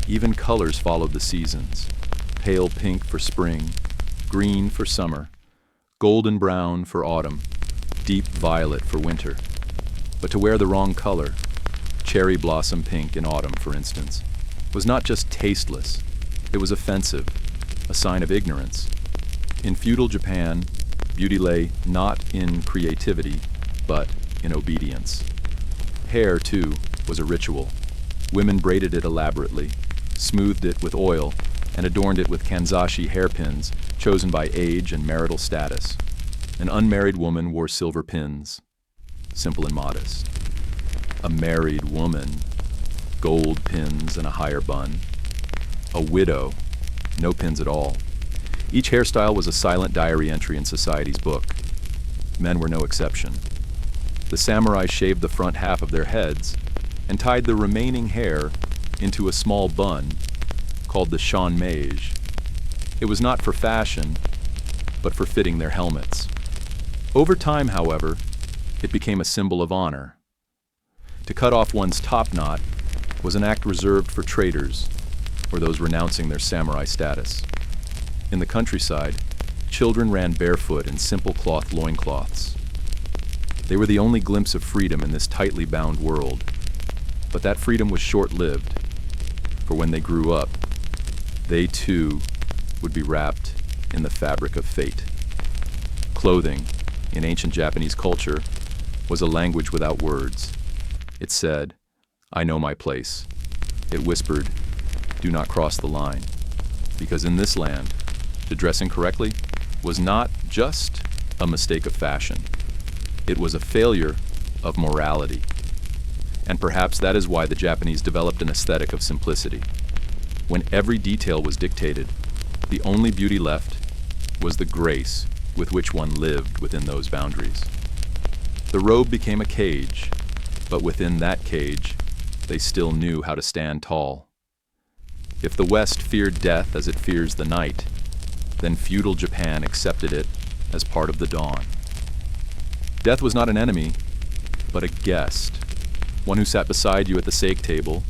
Even colors followed the seasons: pale pink for spring, green for summer, golden brown for autumn, deep violet for winter. But to wear the wrong color, cherry blossom pink in autumn, for instance, was not just tasteless, it was offensive, a sign of ignorance. In feudal Japan, beauty lay not in creativity, but in obedience. Hair, too, was a ritual. Women braided it elaborately, smoothed it with oil, and adorned it with kanzashi hairpins chosen by age and marital status. An unmarried woman wore silver pins, simple and modest. A married woman, gold pins and a higher bun. A widow, no pins at all. Each hairstyle was a silent diary entry in society's book. Men were no exception. The samurai shaved the front half of their heads and tied the remaining hair into a small bun called the shanmeige. It was not for fashion, but for fitting their helmets. Over time, however, it became a symbol of honor. To cut off one's top knot was an act reserved for traitors or those renouncing their samurai status. In the countryside, children ran barefoot in simple cloth loincloths. They were the only glimpse of freedom in this tightly bound world, but that freedom was short-lived, for when they grew up, they too would be wrapped in the fabric of fate. Clothing, in ancient Japanese culture, was a language without words. It said, "I know my place." It whispered, "Do not cross the line." Because in this land, to dress incorrectly was not just a mistake of fashion. It was a failure of morality. And perhaps that is why the Japanese developed an aesthetic of simplicity. When every detail was dictated, the only beauty left was the grace with which one lived within those boundaries. The robe became a cage, but within that cage, they still knew how to stand tall. If the West feared death as it fears the night, then feudal Japan accepted it as part of the dawn. Death was not an enemy, but a guest, one who sat beside you at the sake table,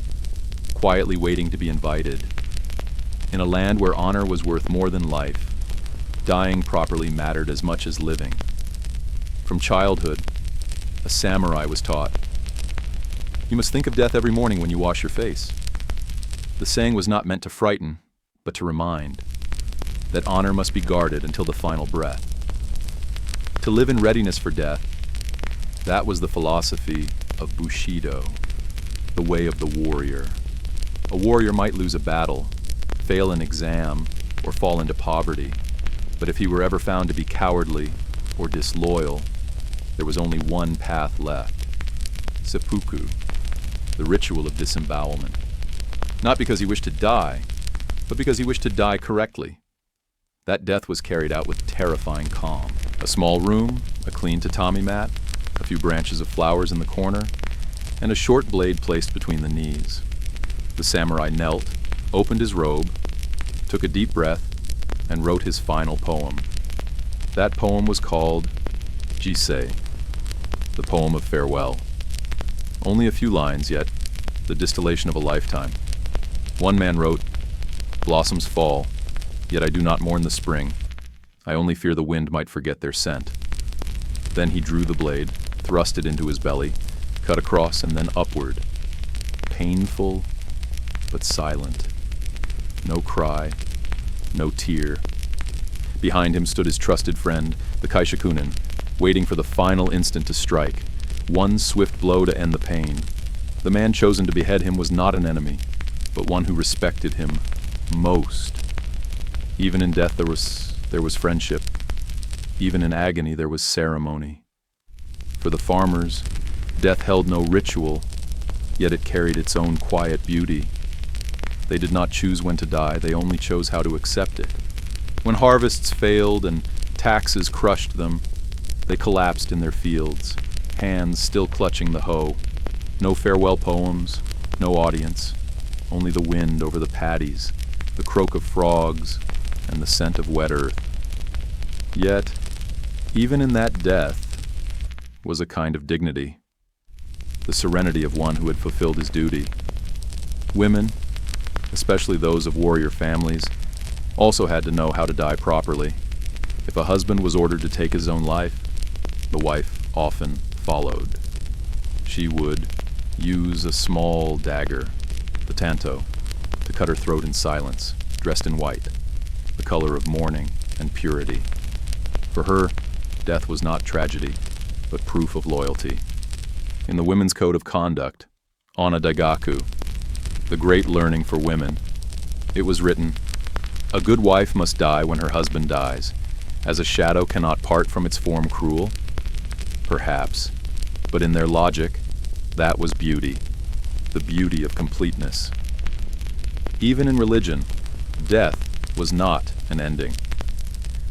quietly waiting to be invited. In a land where honor was worth more than life, dying properly mattered as much as living. From childhood, a samurai was taught, "You must think of death every morning when you wash your face." The saying was not meant to frighten, but to remind that honor must be guarded until the final breath. To live in readiness for death, that was the philosophy of Bushido, the way of the warrior. A warrior might lose a battle, fail an exam, or fall into poverty, but if he were ever found to be cowardly or disloyal, there was only one path left: seppuku, the ritual of disembowelment. Not because he wished to die, but because he wished to die correctly. That death was carried out with terrifying calm. A small room, a clean tatami mat, a few branches of flowers in the corner, and a short blade placed between the knees. The samurai knelt, opened his robe, took a deep breath, and wrote his final poem. That poem was called Jisei, the poem of farewell. Only a few lines, yet the distillation of a lifetime. One man wrote, "Blossoms fall, yet I do not mourn the spring. I only fear the wind might forget their scent." Then he drew the blade, thrust it into his belly, cut across and then upward. Painful, but silent. No cry, no tear. Behind him stood his trusted friend, the kaishakunin, waiting for the final instant to strike, one swift blow to end the pain. The man chosen to behead him was not an enemy, but one who respected him most. Even in death there was friendship. Even in agony there was ceremony. For the farmers, death held no ritual, yet it carried its own quiet beauty. They did not choose when to die, they only chose how to accept it. When harvests failed and taxes crushed them, they collapsed in their fields, hands still clutching the hoe. No farewell poems, no audience, only the wind over the paddies, the croak of frogs, and the scent of wet earth. Yet, even in that death, was a kind of dignity, the serenity of one who had fulfilled his duty. Women, especially those of warrior families, also had to know how to die properly. If a husband was ordered to take his own life, the wife often followed. She would use a small dagger, the tanto, to cut her throat in silence, dressed in white, the color of mourning and purity. For her, death was not tragedy, but proof of loyalty. In the Women's Code of Conduct, Onna Daigaku, the great learning for women, it was written, "A good wife must die when her husband dies, as a shadow cannot part from its form cruel." Perhaps, but in their logic, that was beauty, the beauty of completeness. Even in religion, death was not an ending.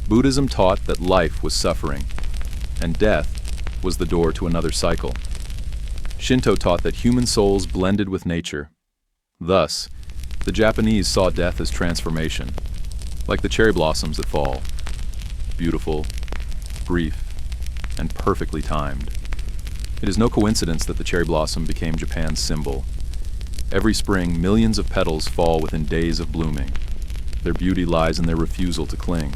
Buddhism taught that life was suffering, and death was the door to another cycle. Shinto taught that human souls blended with nature. Thus, the Japanese saw death as transformation, like the cherry blossoms that fall, beautiful, brief, and perfectly timed. It is no coincidence that the cherry blossom became Japan's symbol. Every spring, millions of petals fall within days of blooming. Their beauty lies in their refusal to cling.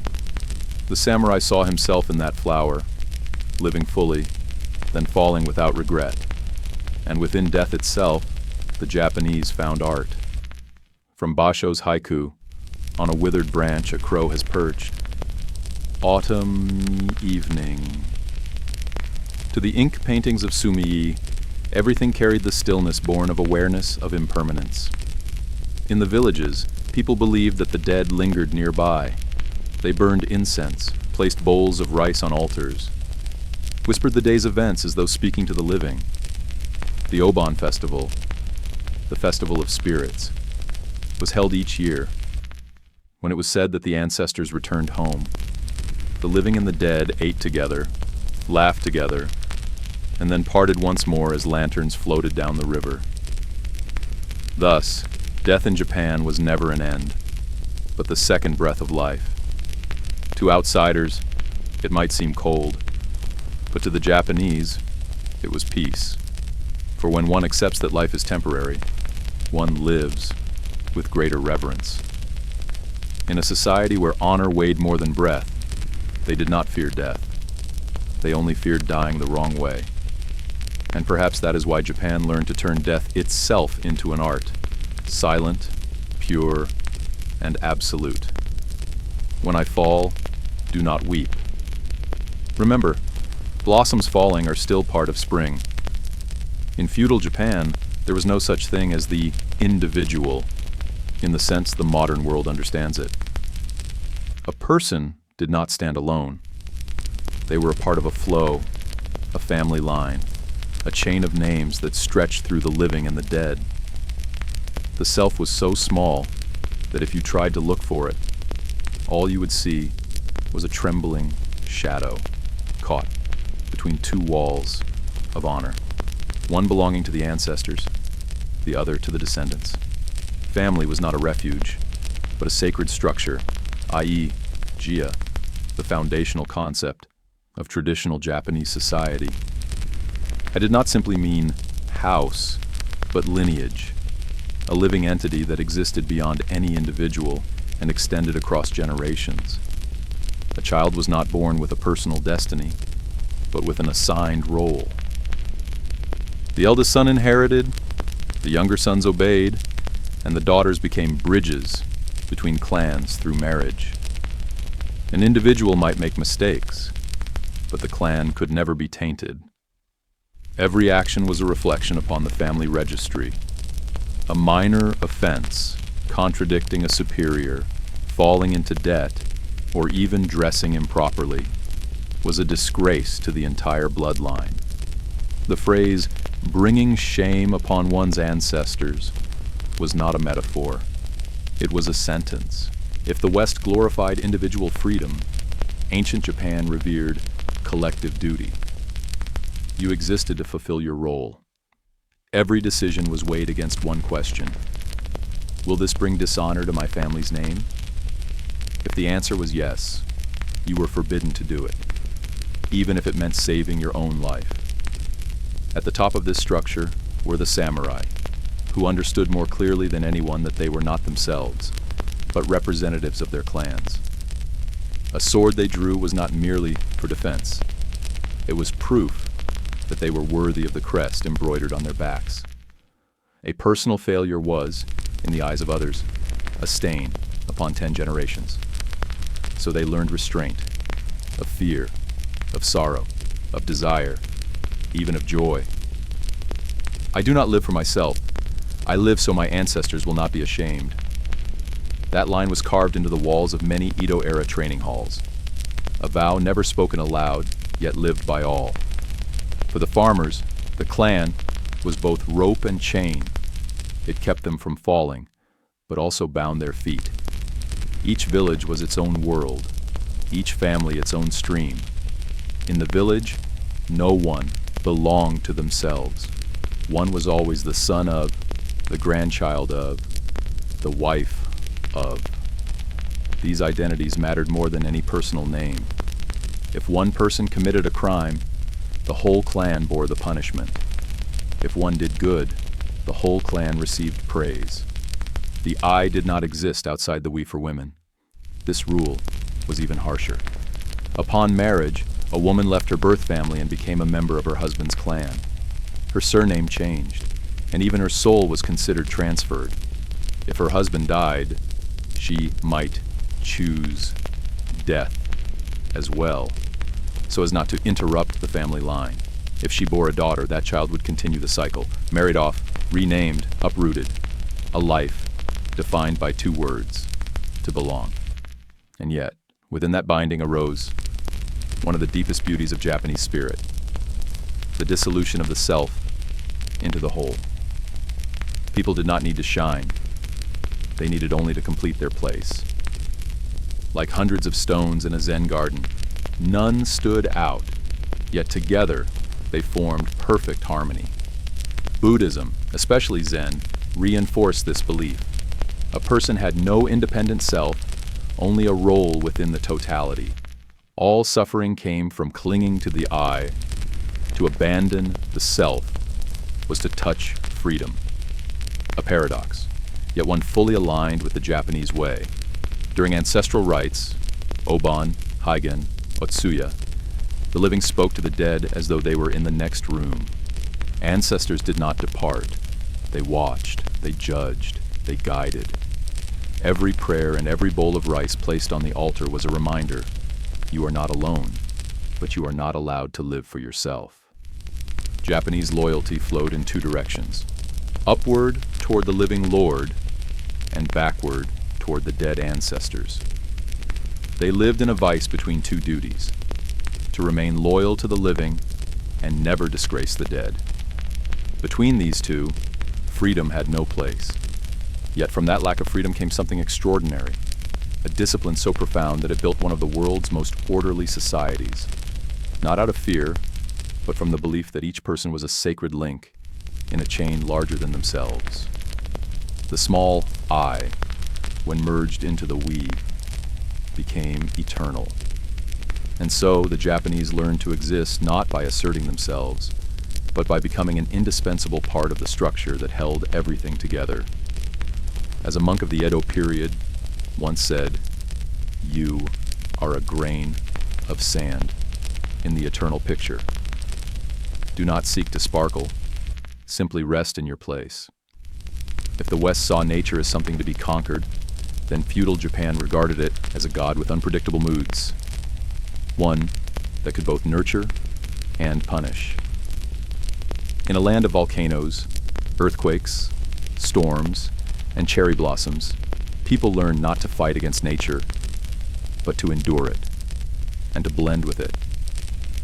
The samurai saw himself in that flower, living fully, then falling without regret. And within death itself, the Japanese found art. From Basho's haiku, on a withered branch a crow has perched. Autumn evening. To the ink paintings of Sumii, everything carried the stillness born of awareness of impermanence. In the villages, people believed that the dead lingered nearby. They burned incense, placed bowls of rice on altars, whispered the day's events as though speaking to the living. The Obon Festival, the Festival of Spirits, was held each year. When it was said that the ancestors returned home, the living and the dead ate together, laughed together, and then parted once more as lanterns floated down the river. Thus, death in Japan was never an end, but the second breath of life. To outsiders, it might seem cold, but to the Japanese, it was peace. For when one accepts that life is temporary, one lives with greater reverence. In a society where honor weighed more than breath, they did not fear death. They only feared dying the wrong way. And perhaps that is why Japan learned to turn death itself into an art, silent, pure, and absolute. When I fall, do not weep. Remember, blossoms falling are still part of spring. In feudal Japan, there was no such thing as the individual, in the sense the modern world understands it. A person did not stand alone. They were a part of a flow, a family line, a chain of names that stretched through the living and the dead. The self was so small that if you tried to look for it, all you would see was a trembling shadow caught between two walls of honor, one belonging to the ancestors, the other to the descendants. Family was not a refuge, but a sacred structure, i.e., jia, the foundational concept of traditional Japanese society. I did not simply mean house, but lineage, a living entity that existed beyond any individual and extended across generations. A child was not born with a personal destiny, but with an assigned role. The eldest son inherited, the younger sons obeyed, and the daughters became bridges between clans through marriage. An individual might make mistakes, but the clan could never be tainted. Every action was a reflection upon the family registry. A minor offense, contradicting a superior, falling into debt, or even dressing improperly, was a disgrace to the entire bloodline. The phrase, bringing shame upon one's ancestors, was not a metaphor. It was a sentence. If the West glorified individual freedom, ancient Japan revered collective duty. You existed to fulfill your role. Every decision was weighed against one question. Will this bring dishonor to my family's name? If the answer was yes, you were forbidden to do it, even if it meant saving your own life. At the top of this structure were the samurai, who understood more clearly than anyone that they were not themselves, but representatives of their clans. A sword they drew was not merely for defense. It was proof that they were worthy of the crest embroidered on their backs. A personal failure was, in the eyes of others, a stain upon 10 generations. So they learned restraint, of fear, of sorrow, of desire, even of joy. I do not live for myself. I live so my ancestors will not be ashamed. That line was carved into the walls of many Edo-era training halls. A vow never spoken aloud, yet lived by all. For the farmers, the clan was both rope and chain. It kept them from falling, but also bound their feet. Each village was its own world, each family its own stream. In the village, no one belonged to themselves. One was always the son of, the grandchild of, the wife of. These identities mattered more than any personal name. If one person committed a crime, the whole clan bore the punishment. If one did good, the whole clan received praise. The I did not exist outside the we for women. This rule was even harsher. Upon marriage, a woman left her birth family and became a member of her husband's clan. Her surname changed, and even her soul was considered transferred. If her husband died, she might choose death as well, so as not to interrupt the family line. If she bore a daughter, that child would continue the cycle, married off, renamed, uprooted. A life defined by two words: to belong. And yet, within that binding arose one of the deepest beauties of Japanese spirit: the dissolution of the self into the whole. People did not need to shine. They needed only to complete their place. Like hundreds of stones in a Zen garden, none stood out, yet together they formed perfect harmony. Buddhism, especially Zen, reinforced this belief. A person had no independent self, only a role within the totality. All suffering came from clinging to the I. To abandon the self was to touch freedom. A paradox, yet one fully aligned with the Japanese way. During ancestral rites, Obon, Heigen, Otsuya, the living spoke to the dead as though they were in the next room. Ancestors did not depart. They watched, they judged, they guided. Every prayer and every bowl of rice placed on the altar was a reminder: you are not alone, but you are not allowed to live for yourself. Japanese loyalty flowed in two directions: upward toward the living Lord, and backward toward the dead ancestors. They lived in a vice between two duties: to remain loyal to the living and never disgrace the dead. Between these two, freedom had no place. Yet from that lack of freedom came something extraordinary, a discipline so profound that it built one of the world's most orderly societies, not out of fear, but from the belief that each person was a sacred link in a chain larger than themselves. The small I, when merged into the we, became eternal. And so the Japanese learned to exist not by asserting themselves, but by becoming an indispensable part of the structure that held everything together. As a monk of the Edo period once said, "You are a grain of sand in the eternal picture. Do not seek to sparkle, simply rest in your place." If the West saw nature as something to be conquered, then feudal Japan regarded it as a god with unpredictable moods, one that could both nurture and punish. In a land of volcanoes, earthquakes, storms, and cherry blossoms, people learn not to fight against nature, but to endure it, and to blend with it.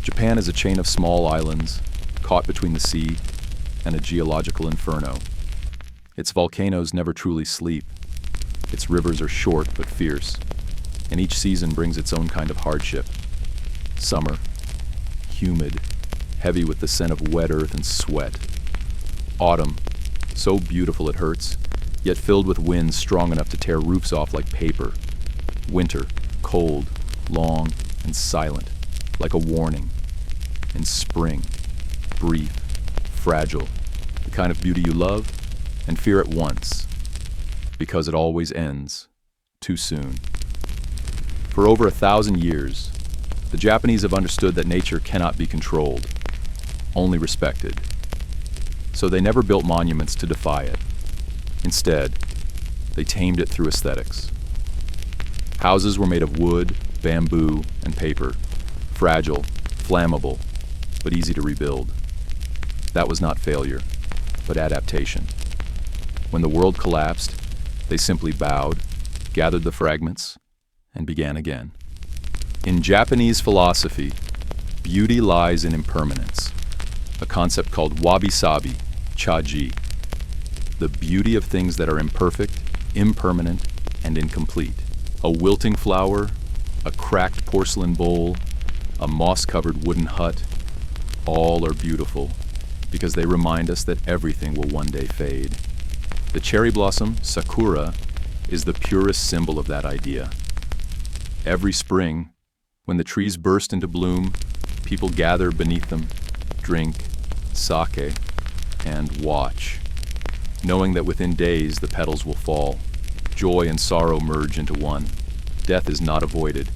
Japan is a chain of small islands, caught between the sea and a geological inferno. Its volcanoes never truly sleep. Its rivers are short but fierce, and each season brings its own kind of hardship. Summer, humid, heavy with the scent of wet earth and sweat. Autumn, so beautiful it hurts, yet filled with winds strong enough to tear roofs off like paper. Winter, cold, long, and silent, like a warning. And spring, brief, fragile, the kind of beauty you love and fear at once, because it always ends too soon. For over 1,000 years, the Japanese have understood that nature cannot be controlled, only respected. So they never built monuments to defy it. Instead, they tamed it through aesthetics. Houses were made of wood, bamboo, and paper, fragile, flammable, but easy to rebuild. That was not failure, but adaptation. When the world collapsed, they simply bowed, gathered the fragments, and began again. In Japanese philosophy, beauty lies in impermanence, a concept called wabi-sabi, cha-ji, the beauty of things that are imperfect, impermanent, and incomplete. A wilting flower, a cracked porcelain bowl, a moss-covered wooden hut, all are beautiful because they remind us that everything will one day fade. The cherry blossom, sakura, is the purest symbol of that idea. Every spring, when the trees burst into bloom, people gather beneath them, drink, sake, and watch, knowing that within days the petals will fall. Joy and sorrow merge into one. Death is not avoided.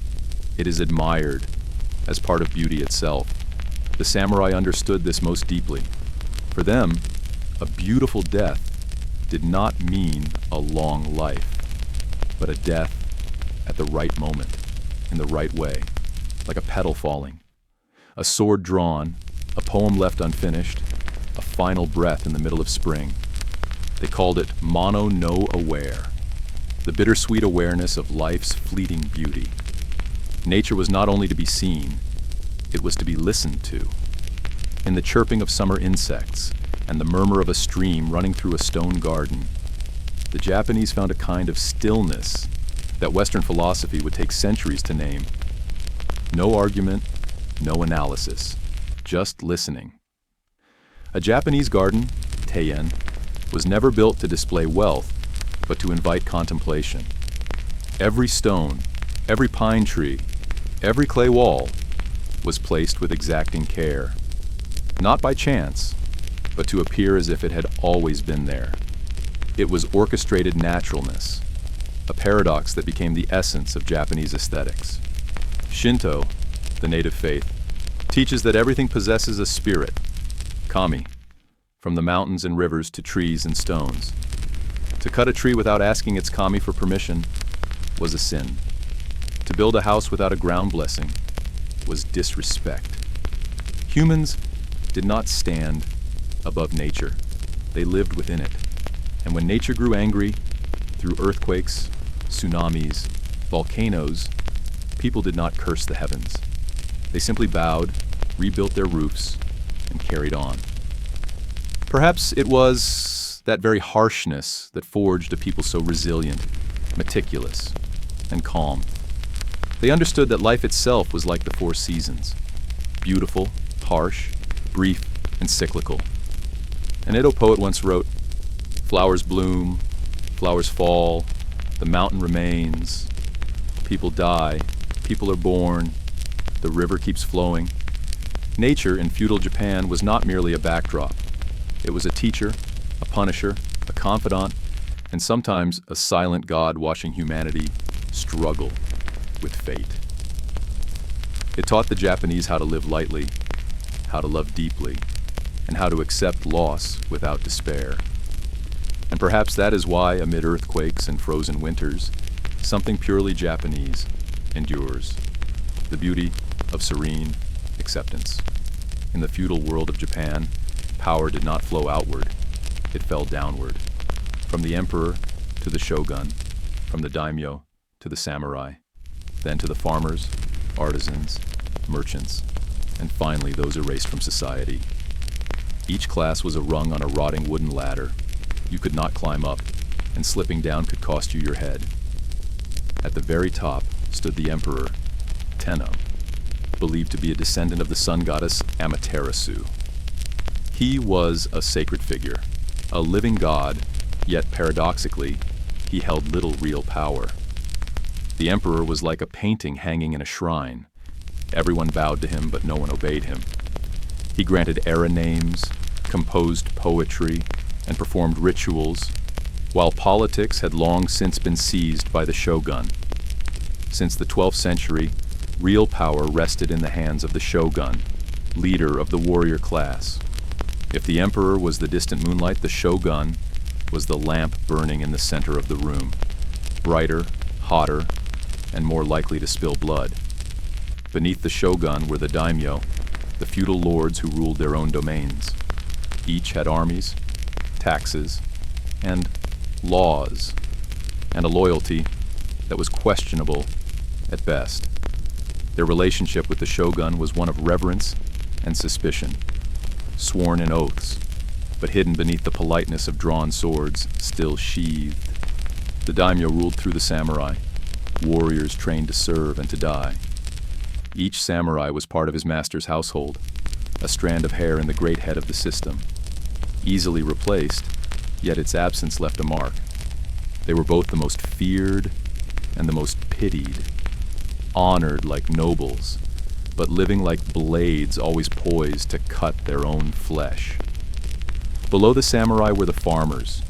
It is admired, as part of beauty itself. The samurai understood this most deeply. For them, a beautiful death did not mean a long life, but a death at the right moment, in the right way, like a petal falling, a sword drawn, a poem left unfinished, a final breath in the middle of spring. They called it mono no aware, the bittersweet awareness of life's fleeting beauty. Nature was not only to be seen, it was to be listened to. In the chirping of summer insects and the murmur of a stream running through a stone garden, the Japanese found a kind of stillness that Western philosophy would take centuries to name. No argument, no analysis, just listening. A Japanese garden, teien, was never built to display wealth, but to invite contemplation. Every stone, every pine tree, every clay wall was placed with exacting care, not by chance, but to appear as if it had always been there. It was orchestrated naturalness, a paradox that became the essence of Japanese aesthetics. Shinto, the native faith, teaches that everything possesses a spirit, kami, from the mountains and rivers to trees and stones. To cut a tree without asking its kami for permission was a sin. To build a house without a ground blessing was disrespect. Humans did not stand above nature. They lived within it. And when nature grew angry, through earthquakes, tsunamis, volcanoes, people did not curse the heavens. They simply bowed, rebuilt their roofs, and carried on. Perhaps it was that very harshness that forged a people so resilient, meticulous, and calm. They understood that life itself was like the four seasons, beautiful, harsh, brief, and cyclical. An Edo poet once wrote, "Flowers bloom, flowers fall, the mountain remains, people die, people are born, the river keeps flowing." Nature in feudal Japan was not merely a backdrop. It was a teacher, a punisher, a confidant, and sometimes a silent god watching humanity struggle with fate. It taught the Japanese how to live lightly, how to love deeply, and how to accept loss without despair. And perhaps that is why, amid earthquakes and frozen winters, something purely Japanese endures: the beauty of serene acceptance. In the feudal world of Japan, power did not flow outward, it fell downward. From the emperor to the shogun, from the daimyo to the samurai, then to the farmers, artisans, merchants, and finally those erased from society. Each class was a rung on a rotting wooden ladder. You could not climb up, and slipping down could cost you your head. At the very top stood the emperor, Tenno, believed to be a descendant of the sun goddess Amaterasu. He was a sacred figure, a living god, yet paradoxically, he held little real power. The emperor was like a painting hanging in a shrine. Everyone bowed to him, but no one obeyed him. He granted era names, composed poetry, and performed rituals, while politics had long since been seized by the shogun. Since the 12th century, real power rested in the hands of the shogun, leader of the warrior class. If the emperor was the distant moonlight, the shogun was the lamp burning in the center of the room, brighter, hotter, and more likely to spill blood. Beneath the shogun were the daimyo, the feudal lords who ruled their own domains. Each had armies, taxes, and laws, and a loyalty that was questionable at best. Their relationship with the shogun was one of reverence and suspicion, sworn in oaths, but hidden beneath the politeness of drawn swords still sheathed. The daimyo ruled through the samurai, warriors trained to serve and to die. Each samurai was part of his master's household, a strand of hair in the great head of the system. Easily replaced, yet its absence left a mark. They were both the most feared and the most pitied, honored like nobles, but living like blades always poised to cut their own flesh. Below the samurai were the farmers,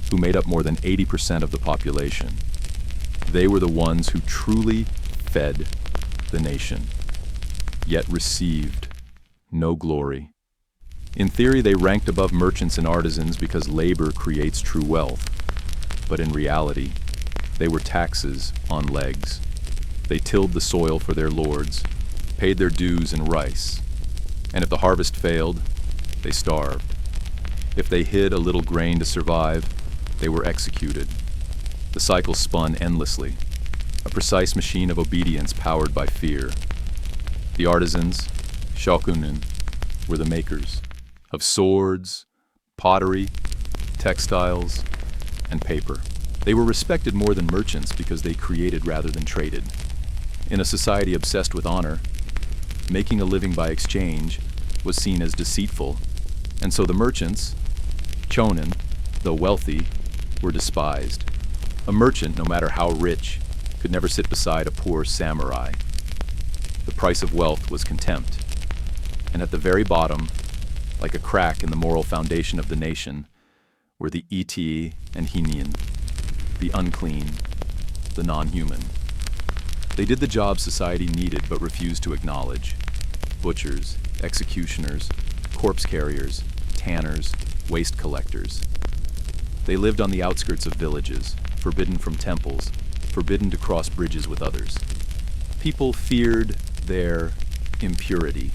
who made up more than 80% of the population. They were the ones who truly fed the nation. yet received no glory. In theory, they ranked above merchants and artisans because labor creates true wealth. But in reality, they were taxes on legs. They tilled the soil for their lords, paid their dues in rice. And if the harvest failed, they starved. If they hid a little grain to survive, they were executed. The cycle spun endlessly, a precise machine of obedience powered by fear. The artisans, shokunin, were the makers of swords, pottery, textiles, and paper. They were respected more than merchants because they created rather than traded. In a society obsessed with honor, making a living by exchange was seen as deceitful, and so the merchants, chonin, though wealthy, were despised. A merchant, no matter how rich, could never sit beside a poor samurai. The price of wealth was contempt. And at the very bottom, like a crack in the moral foundation of the nation, were the iti and hinin, the unclean, the non-human. They did the job society needed but refused to acknowledge. Butchers, executioners, corpse carriers, tanners, waste collectors. They lived on the outskirts of villages, forbidden from temples, forbidden to cross bridges with others. People feared their impurity,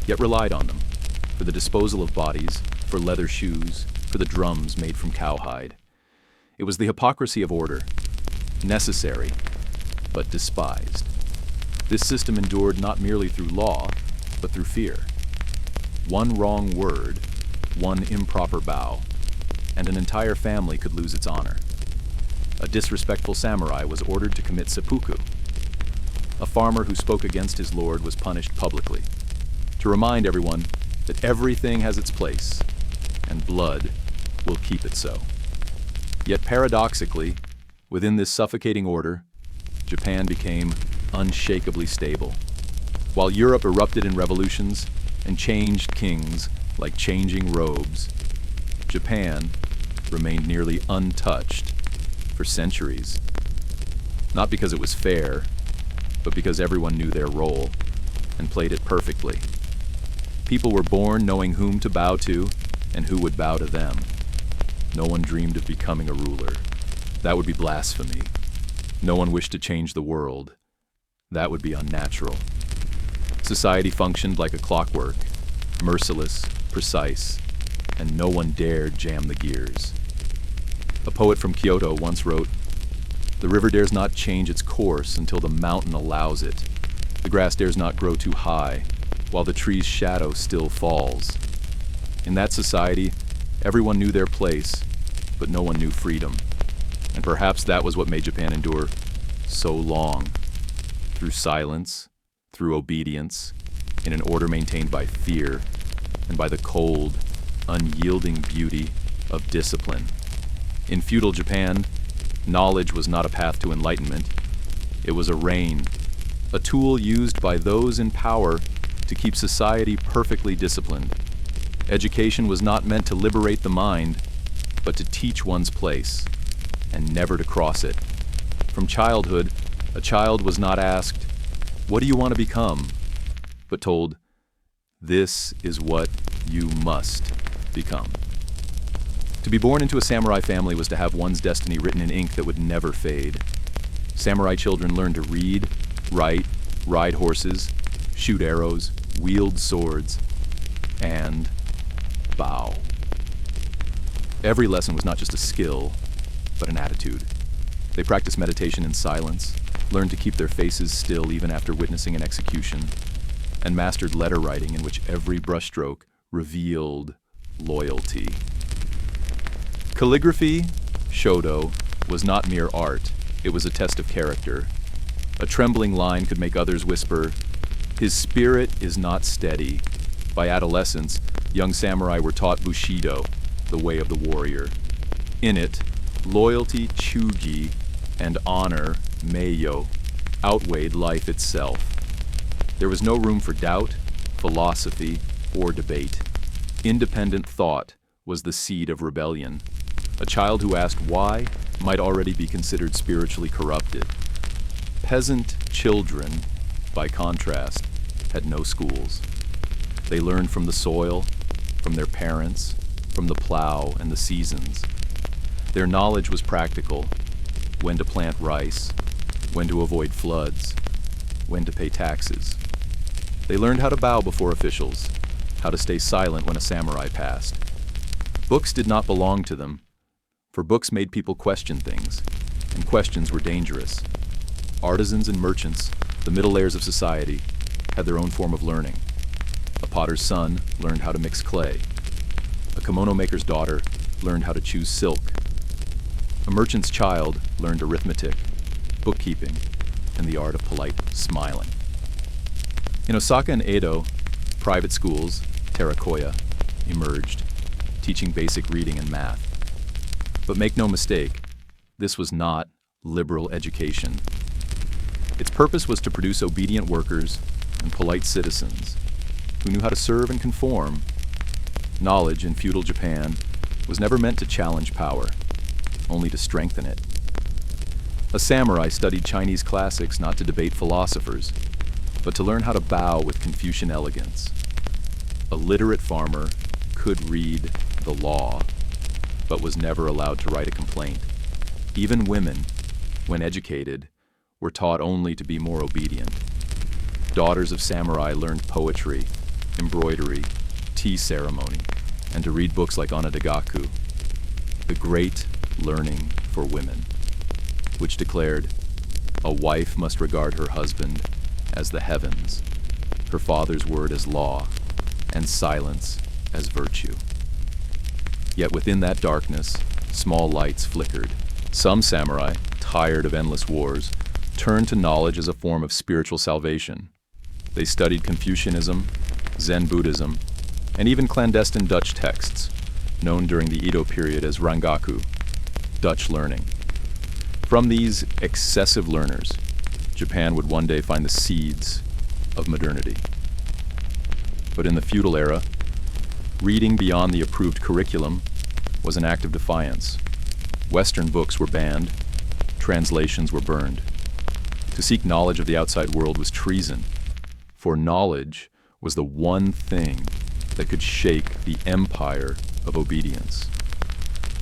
yet relied on them for the disposal of bodies, for leather shoes, for the drums made from cowhide. It was the hypocrisy of order, necessary, but despised. This system endured not merely through law, but through fear. One wrong word, one improper bow, and an entire family could lose its honor. A disrespectful samurai was ordered to commit seppuku. A farmer who spoke against his lord was punished publicly, to remind everyone that everything has its place, and blood will keep it so. Yet paradoxically, within this suffocating order, Japan became unshakably stable. While Europe erupted in revolutions and changed kings like changing robes, Japan remained nearly untouched for centuries. Not because it was fair, but because everyone knew their role and played it perfectly. People were born knowing whom to bow to and who would bow to them. No one dreamed of becoming a ruler. That would be blasphemy. No one wished to change the world. That would be unnatural. Society functioned like a clockwork, merciless, precise, and no one dared jam the gears. A poet from Kyoto once wrote, "The river dares not change its course until the mountain allows it. The grass dares not grow too high, while the tree's shadow still falls." In that society, everyone knew their place, but no one knew freedom. And perhaps that was what made Japan endure so long. Through silence, through obedience, in an order maintained by fear, and by the cold, unyielding beauty of discipline. In feudal Japan, knowledge was not a path to enlightenment. It was a rein, a tool used by those in power to keep society perfectly disciplined. Education was not meant to liberate the mind, but to teach one's place, and never to cross it. From childhood, a child was not asked, "What do you want to become?" but told, "This is what you must become." To be born into a samurai family was to have one's destiny written in ink that would never fade. Samurai children learned to read, write, ride horses, shoot arrows, wield swords, and bow. Every lesson was not just a skill, but an attitude. They practiced meditation in silence, learned to keep their faces still even after witnessing an execution, and mastered letter writing in which every brushstroke revealed loyalty. Calligraphy, shodo, was not mere art. It was a test of character. A trembling line could make others whisper, "His spirit is not steady." By adolescence, young samurai were taught Bushido, the way of the warrior. In it, loyalty, chugi, and honor, meiyo, outweighed life itself. There was no room for doubt, philosophy, or debate. Independent thought was the seed of rebellion. A child who asked why might already be considered spiritually corrupted. Peasant children, by contrast, had no schools. They learned from the soil, from their parents, from the plow and the seasons. Their knowledge was practical: when to plant rice, when to avoid floods, when to pay taxes. They learned how to bow before officials, how to stay silent when a samurai passed. Books did not belong to them, for books made people question things, and questions were dangerous. Artisans and merchants, the middle layers of society, had their own form of learning. A potter's son learned how to mix clay. A kimono maker's daughter learned how to choose silk. A merchant's child learned arithmetic, bookkeeping, and the art of polite smiling. In Osaka and Edo, private schools, Terakoya, emerged, teaching basic reading and math. But make no mistake, this was not liberal education. Its purpose was to produce obedient workers and polite citizens who knew how to serve and conform. Knowledge in feudal Japan was never meant to challenge power, only to strengthen it. A samurai studied Chinese classics not to debate philosophers, but to learn how to bow with Confucian elegance. A literate farmer could read the law, but was never allowed to write a complaint. Even women, when educated, were taught only to be more obedient. Daughters of samurai learned poetry, embroidery, tea ceremony, and to read books like Onondagaku, the great learning for women, which declared, "A wife must regard her husband as the heavens, her father's word as law, and silence as virtue." Yet within that darkness, small lights flickered. Some samurai, tired of endless wars, turned to knowledge as a form of spiritual salvation. They studied Confucianism, Zen Buddhism, and even clandestine Dutch texts, known during the Edo period as Rangaku, Dutch learning. From these excessive learners, Japan would one day find the seeds of modernity. But in the feudal era, reading beyond the approved curriculum was an act of defiance. Western books were banned, translations were burned. To seek knowledge of the outside world was treason, for knowledge was the one thing that could shake the empire of obedience.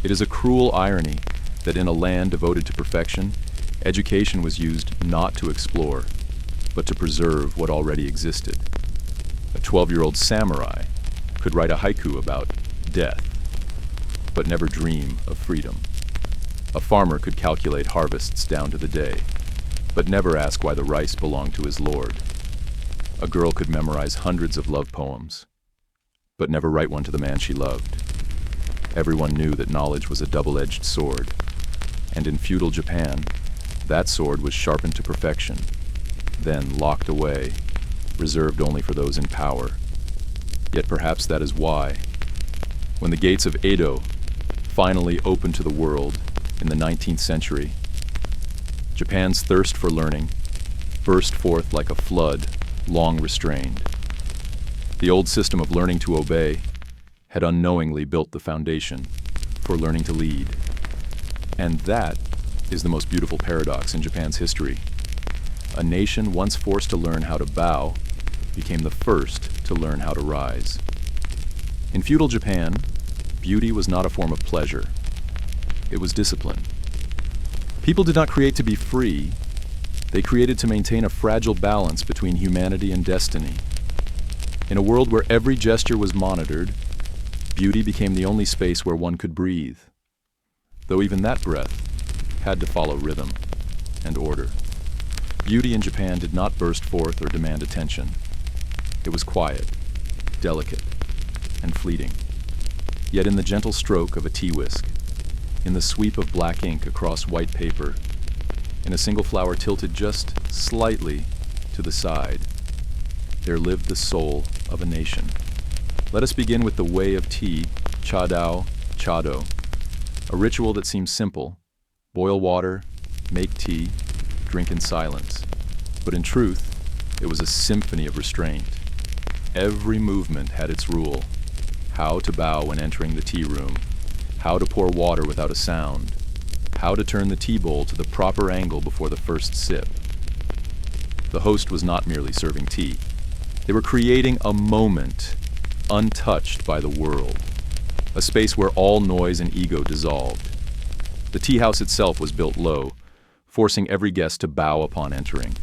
It is a cruel irony that in a land devoted to perfection, education was used not to explore, but to preserve what already existed. A 12-year-old samurai could write a haiku about death, but never dream of freedom. A farmer could calculate harvests down to the day, but never ask why the rice belonged to his lord. A girl could memorize hundreds of love poems, but never write one to the man she loved. Everyone knew that knowledge was a double-edged sword, and in feudal Japan, that sword was sharpened to perfection, then locked away, reserved only for those in power. Yet perhaps that is why, when the gates of Edo finally opened to the world in the 19th century, Japan's thirst for learning burst forth like a flood long restrained. The old system of learning to obey had unknowingly built the foundation for learning to lead. And that is the most beautiful paradox in Japan's history. A nation once forced to learn how to bow became the first to learn how to rise. In feudal Japan, beauty was not a form of pleasure. It was discipline. People did not create to be free. They created to maintain a fragile balance between humanity and destiny. In a world where every gesture was monitored, beauty became the only space where one could breathe, though even that breath had to follow rhythm and order. Beauty in Japan did not burst forth or demand attention. It was quiet, delicate, and fleeting. Yet in the gentle stroke of a tea whisk, in the sweep of black ink across white paper, in a single flower tilted just slightly to the side, there lived the soul of a nation. Let us begin with the way of tea, chadao, chado, a ritual that seems simple. Boil water, make tea, drink in silence. But in truth, it was a symphony of restraint. Every movement had its rule: how to bow when entering the tea room, how to pour water without a sound, how to turn the tea bowl to the proper angle before the first sip. The host was not merely serving tea. They were creating a moment untouched by the world, a space where all noise and ego dissolved. The tea house itself was built low, forcing every guest to bow upon entering.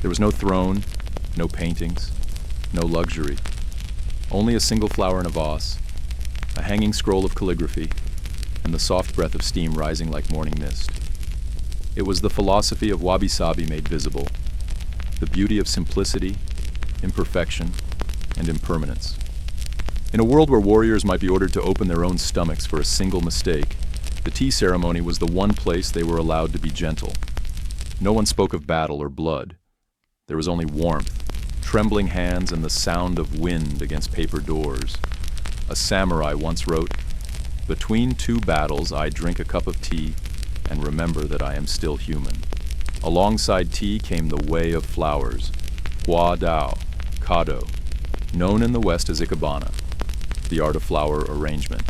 There was no throne, no paintings, no luxury. Only a single flower in a vase, a hanging scroll of calligraphy, and the soft breath of steam rising like morning mist. It was the philosophy of wabi-sabi made visible, the beauty of simplicity, imperfection, and impermanence. In a world where warriors might be ordered to open their own stomachs for a single mistake, the tea ceremony was the one place they were allowed to be gentle. No one spoke of battle or blood. There was only warmth, trembling hands, and the sound of wind against paper doors. A samurai once wrote, "Between two battles I drink a cup of tea and remember that I am still human." Alongside tea came the way of flowers, hua dao, kado, known in the West as ikebana, the art of flower arrangement.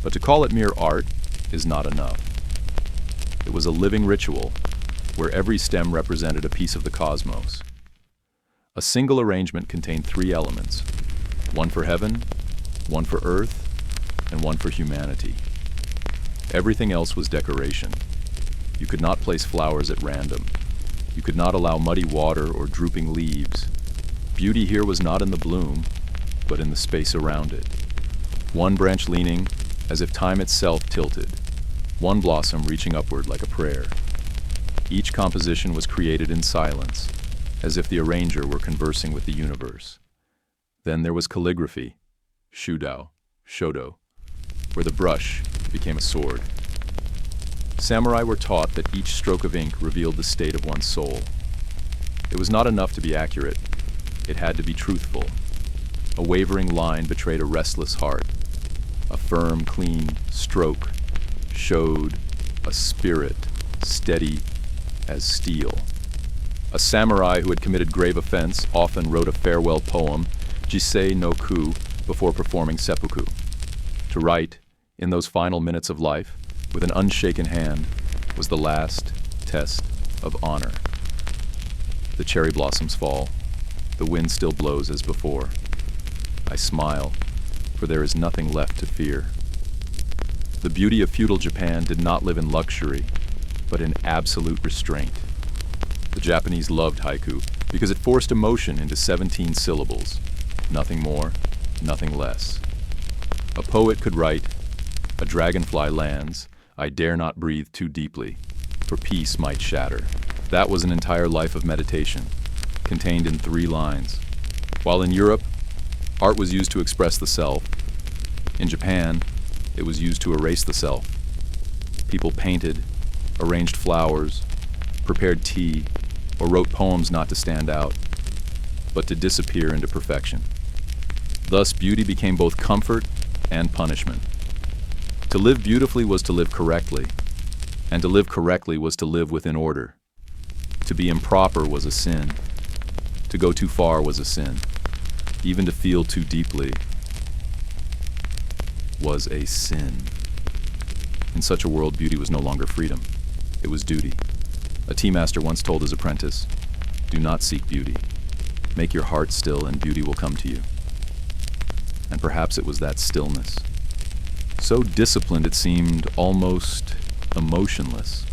But to call it mere art is not enough. It was a living ritual where every stem represented a piece of the cosmos. A single arrangement contained 3 elements, one for heaven, one for earth, and one for humanity. Everything else was decoration. You could not place flowers at random. You could not allow muddy water or drooping leaves. Beauty here was not in the bloom, but in the space around it. One branch leaning as if time itself tilted, one blossom reaching upward like a prayer. Each composition was created in silence, as if the arranger were conversing with the universe. Then there was calligraphy, shudō, shodo, where the brush became a sword. Samurai were taught that each stroke of ink revealed the state of one's soul. It was not enough to be accurate, it had to be truthful. A wavering line betrayed a restless heart. A firm, clean stroke showed a spirit steady as steel. A samurai who had committed grave offense often wrote a farewell poem, Jisei no ku, before performing seppuku. To write, in those final minutes of life, with an unshaken hand, was the last test of honor. The cherry blossoms fall. The wind still blows as before. I smile, for there is nothing left to fear. The beauty of feudal Japan did not live in luxury, but in absolute restraint. The Japanese loved haiku because it forced emotion into 17 syllables. Nothing more, nothing less. A poet could write, "A dragonfly lands, I dare not breathe too deeply, for peace might shatter." That was an entire life of meditation, contained in 3 lines. While in Europe, art was used to express the self. In Japan, it was used to erase the self. People painted, arranged flowers, prepared tea, or wrote poems not to stand out, but to disappear into perfection. Thus, beauty became both comfort and punishment. To live beautifully was to live correctly, and to live correctly was to live within order. To be improper was a sin. To go too far was a sin. Even to feel too deeply was a sin. In such a world, beauty was no longer freedom. It was duty. A tea master once told his apprentice, "Do not seek beauty. Make your heart still and beauty will come to you." And perhaps it was that stillness, so disciplined it seemed almost emotionless,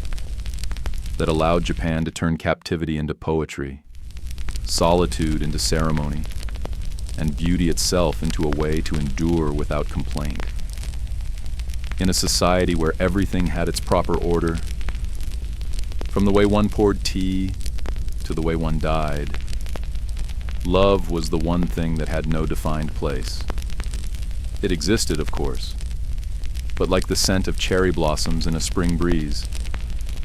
that allowed Japan to turn captivity into poetry, solitude into ceremony, and beauty itself into a way to endure without complaint. In a society where everything had its proper order, from the way one poured tea to the way one died, love was the one thing that had no defined place. It existed, of course, but like the scent of cherry blossoms in a spring breeze,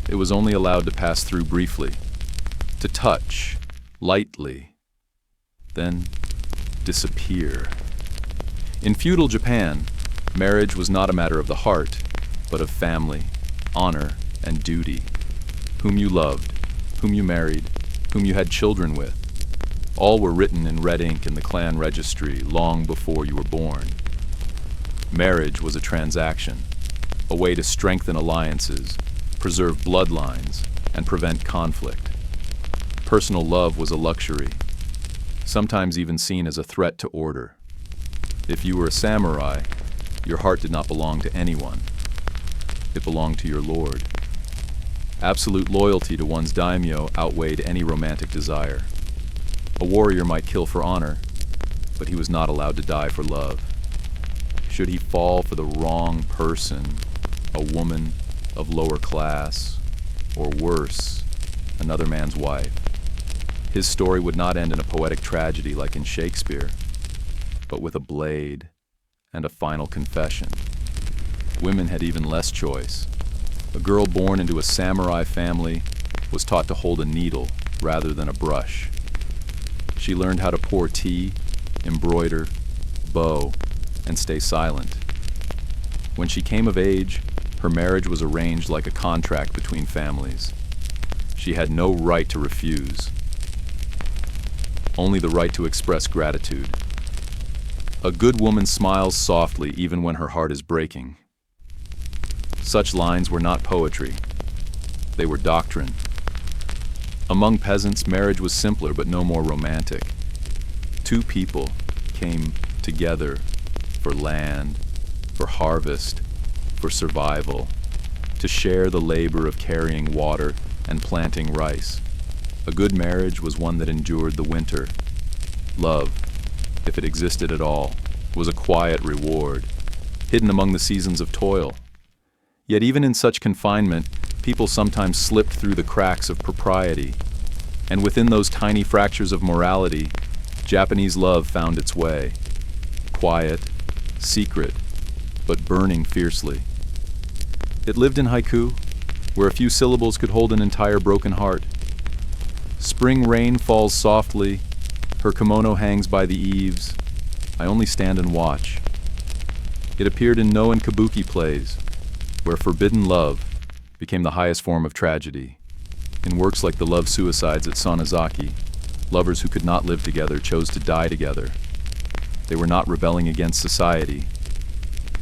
it was only allowed to pass through briefly, to touch lightly, then disappear. In feudal Japan, marriage was not a matter of the heart, but of family, honor, and duty. Whom you loved, whom you married, whom you had children with, all were written in red ink in the clan registry long before you were born. Marriage was a transaction, a way to strengthen alliances, preserve bloodlines, and prevent conflict. Personal love was a luxury. sometimes even seen as a threat to order. If you were a samurai, your heart did not belong to anyone. It belonged to your lord. Absolute loyalty to one's daimyo outweighed any romantic desire. A warrior might kill for honor, but he was not allowed to die for love. Should he fall for the wrong person, a woman of lower class, or worse, another man's wife, his story would not end in a poetic tragedy like in Shakespeare, but with a blade and a final confession. Women had even less choice. A girl born into a samurai family was taught to hold a needle rather than a brush. She learned how to pour tea, embroider, bow, and stay silent. When she came of age, her marriage was arranged like a contract between families. She had no right to refuse, only the right to express gratitude. A good woman smiles softly even when her heart is breaking. Such lines were not poetry. They were doctrine. Among peasants, marriage was simpler but no more romantic. Two people came together for land, for harvest, for survival, to share the labor of carrying water and planting rice. A good marriage was one that endured the winter. Love, if it existed at all, was a quiet reward, hidden among the seasons of toil. Yet even in such confinement, people sometimes slipped through the cracks of propriety. And within those tiny fractures of morality, Japanese love found its way. Quiet, secret, but burning fiercely. It lived in haiku, where a few syllables could hold an entire broken heart. Spring rain falls softly, her kimono hangs by the eaves. I only stand and watch. It appeared in No and Kabuki plays, where forbidden love became the highest form of tragedy. In works like the love suicides at Sonozaki, lovers who could not live together chose to die together. They were not rebelling against society.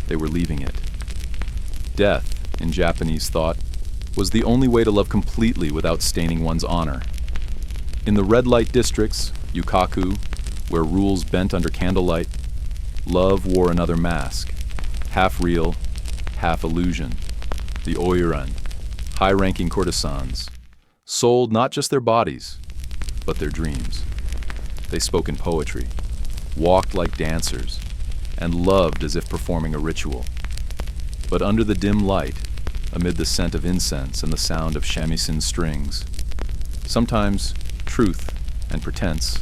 They were leaving it. Death, in Japanese thought, was the only way to love completely without staining one's honor. In the red light districts, yukaku, where rules bent under candlelight, love wore another mask, half real, half illusion. The oiran, high-ranking courtesans, sold not just their bodies, but their dreams. They spoke in poetry, walked like dancers, and loved as if performing a ritual. But under the dim light, amid the scent of incense and the sound of shamisen strings, sometimes truth and pretense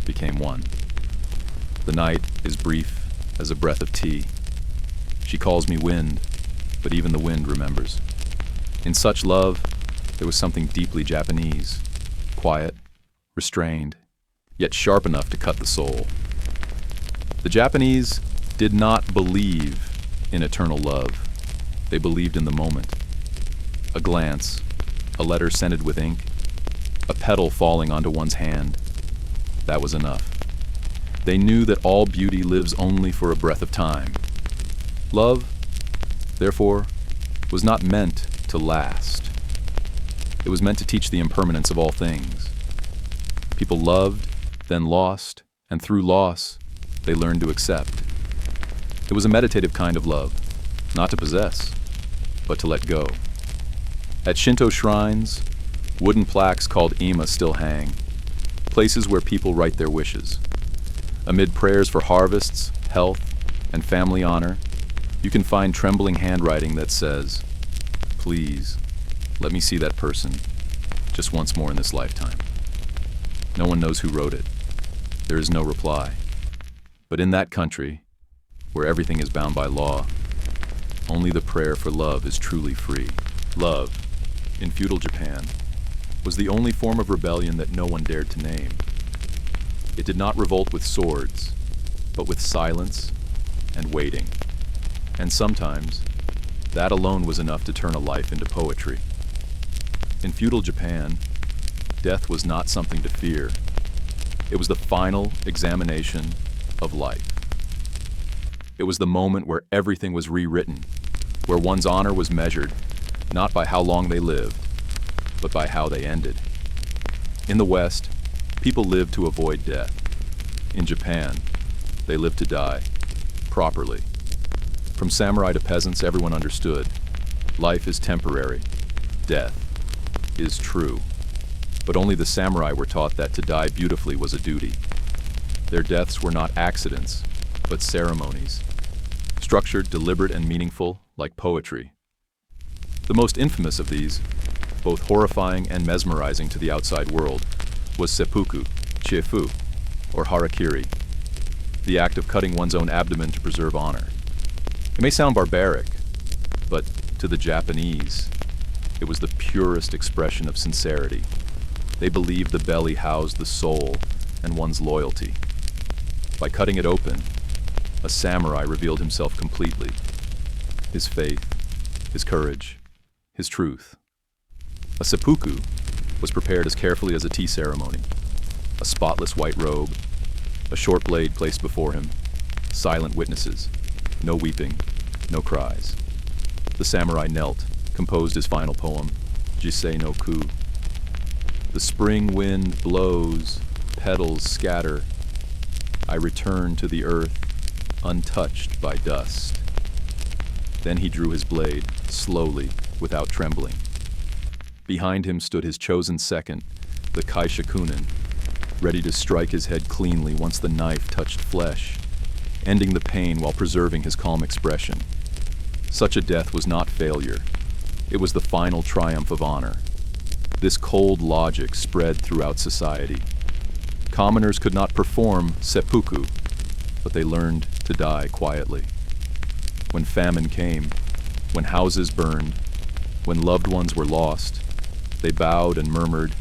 became one. The night is brief as a breath of tea. She calls me wind, but even the wind remembers. In such love, there was something deeply Japanese, quiet, restrained, yet sharp enough to cut the soul. The Japanese did not believe in eternal love. They believed in the moment. A glance, a letter scented with ink, a petal falling onto one's hand. That was enough. They knew that all beauty lives only for a breath of time. Love, therefore, was not meant to last. It was meant to teach the impermanence of all things. People loved, then lost, and through loss, they learned to accept. It was a meditative kind of love, not to possess, but to let go. At Shinto shrines, wooden plaques called ima still hang, places where people write their wishes. Amid prayers for harvests, health, and family honor, you can find trembling handwriting that says, "Please, let me see that person just once more in this lifetime." No one knows who wrote it. There is no reply. But in that country, where everything is bound by law, only the prayer for love is truly free. Love, in feudal Japan, was the only form of rebellion that no one dared to name. It did not revolt with swords, but with silence and waiting. And sometimes, that alone was enough to turn a life into poetry. In feudal Japan, death was not something to fear. It was the final examination of life. It was the moment where everything was rewritten, where one's honor was measured not by how long they lived, but by how they ended. In the West, people lived to avoid death. In Japan, they lived to die, properly. From samurai to peasants, everyone understood. Life is temporary. Death is true. But only the samurai were taught that to die beautifully was a duty. Their deaths were not accidents, but ceremonies. Structured, deliberate, and meaningful, like poetry. The most infamous of these, both horrifying and mesmerizing to the outside world, was seppuku, chiefu, or harakiri, the act of cutting one's own abdomen to preserve honor. It may sound barbaric, but to the Japanese, it was the purest expression of sincerity. They believed the belly housed the soul and one's loyalty. By cutting it open, a samurai revealed himself completely. His faith, his courage, his truth. A seppuku was prepared as carefully as a tea ceremony. A spotless white robe, a short blade placed before him, silent witnesses, no weeping, no cries. The samurai knelt, composed his final poem, Jisei no Ku. The spring wind blows, petals scatter. I return to the earth, untouched by dust. Then he drew his blade, slowly, without trembling. Behind him stood his chosen second, the kaishakunin, ready to strike his head cleanly once the knife touched flesh, ending the pain while preserving his calm expression. Such a death was not failure. It was the final triumph of honor. This cold logic spread throughout society. Commoners could not perform seppuku, but they learned to die quietly. When famine came, when houses burned, when loved ones were lost, they bowed and murmured,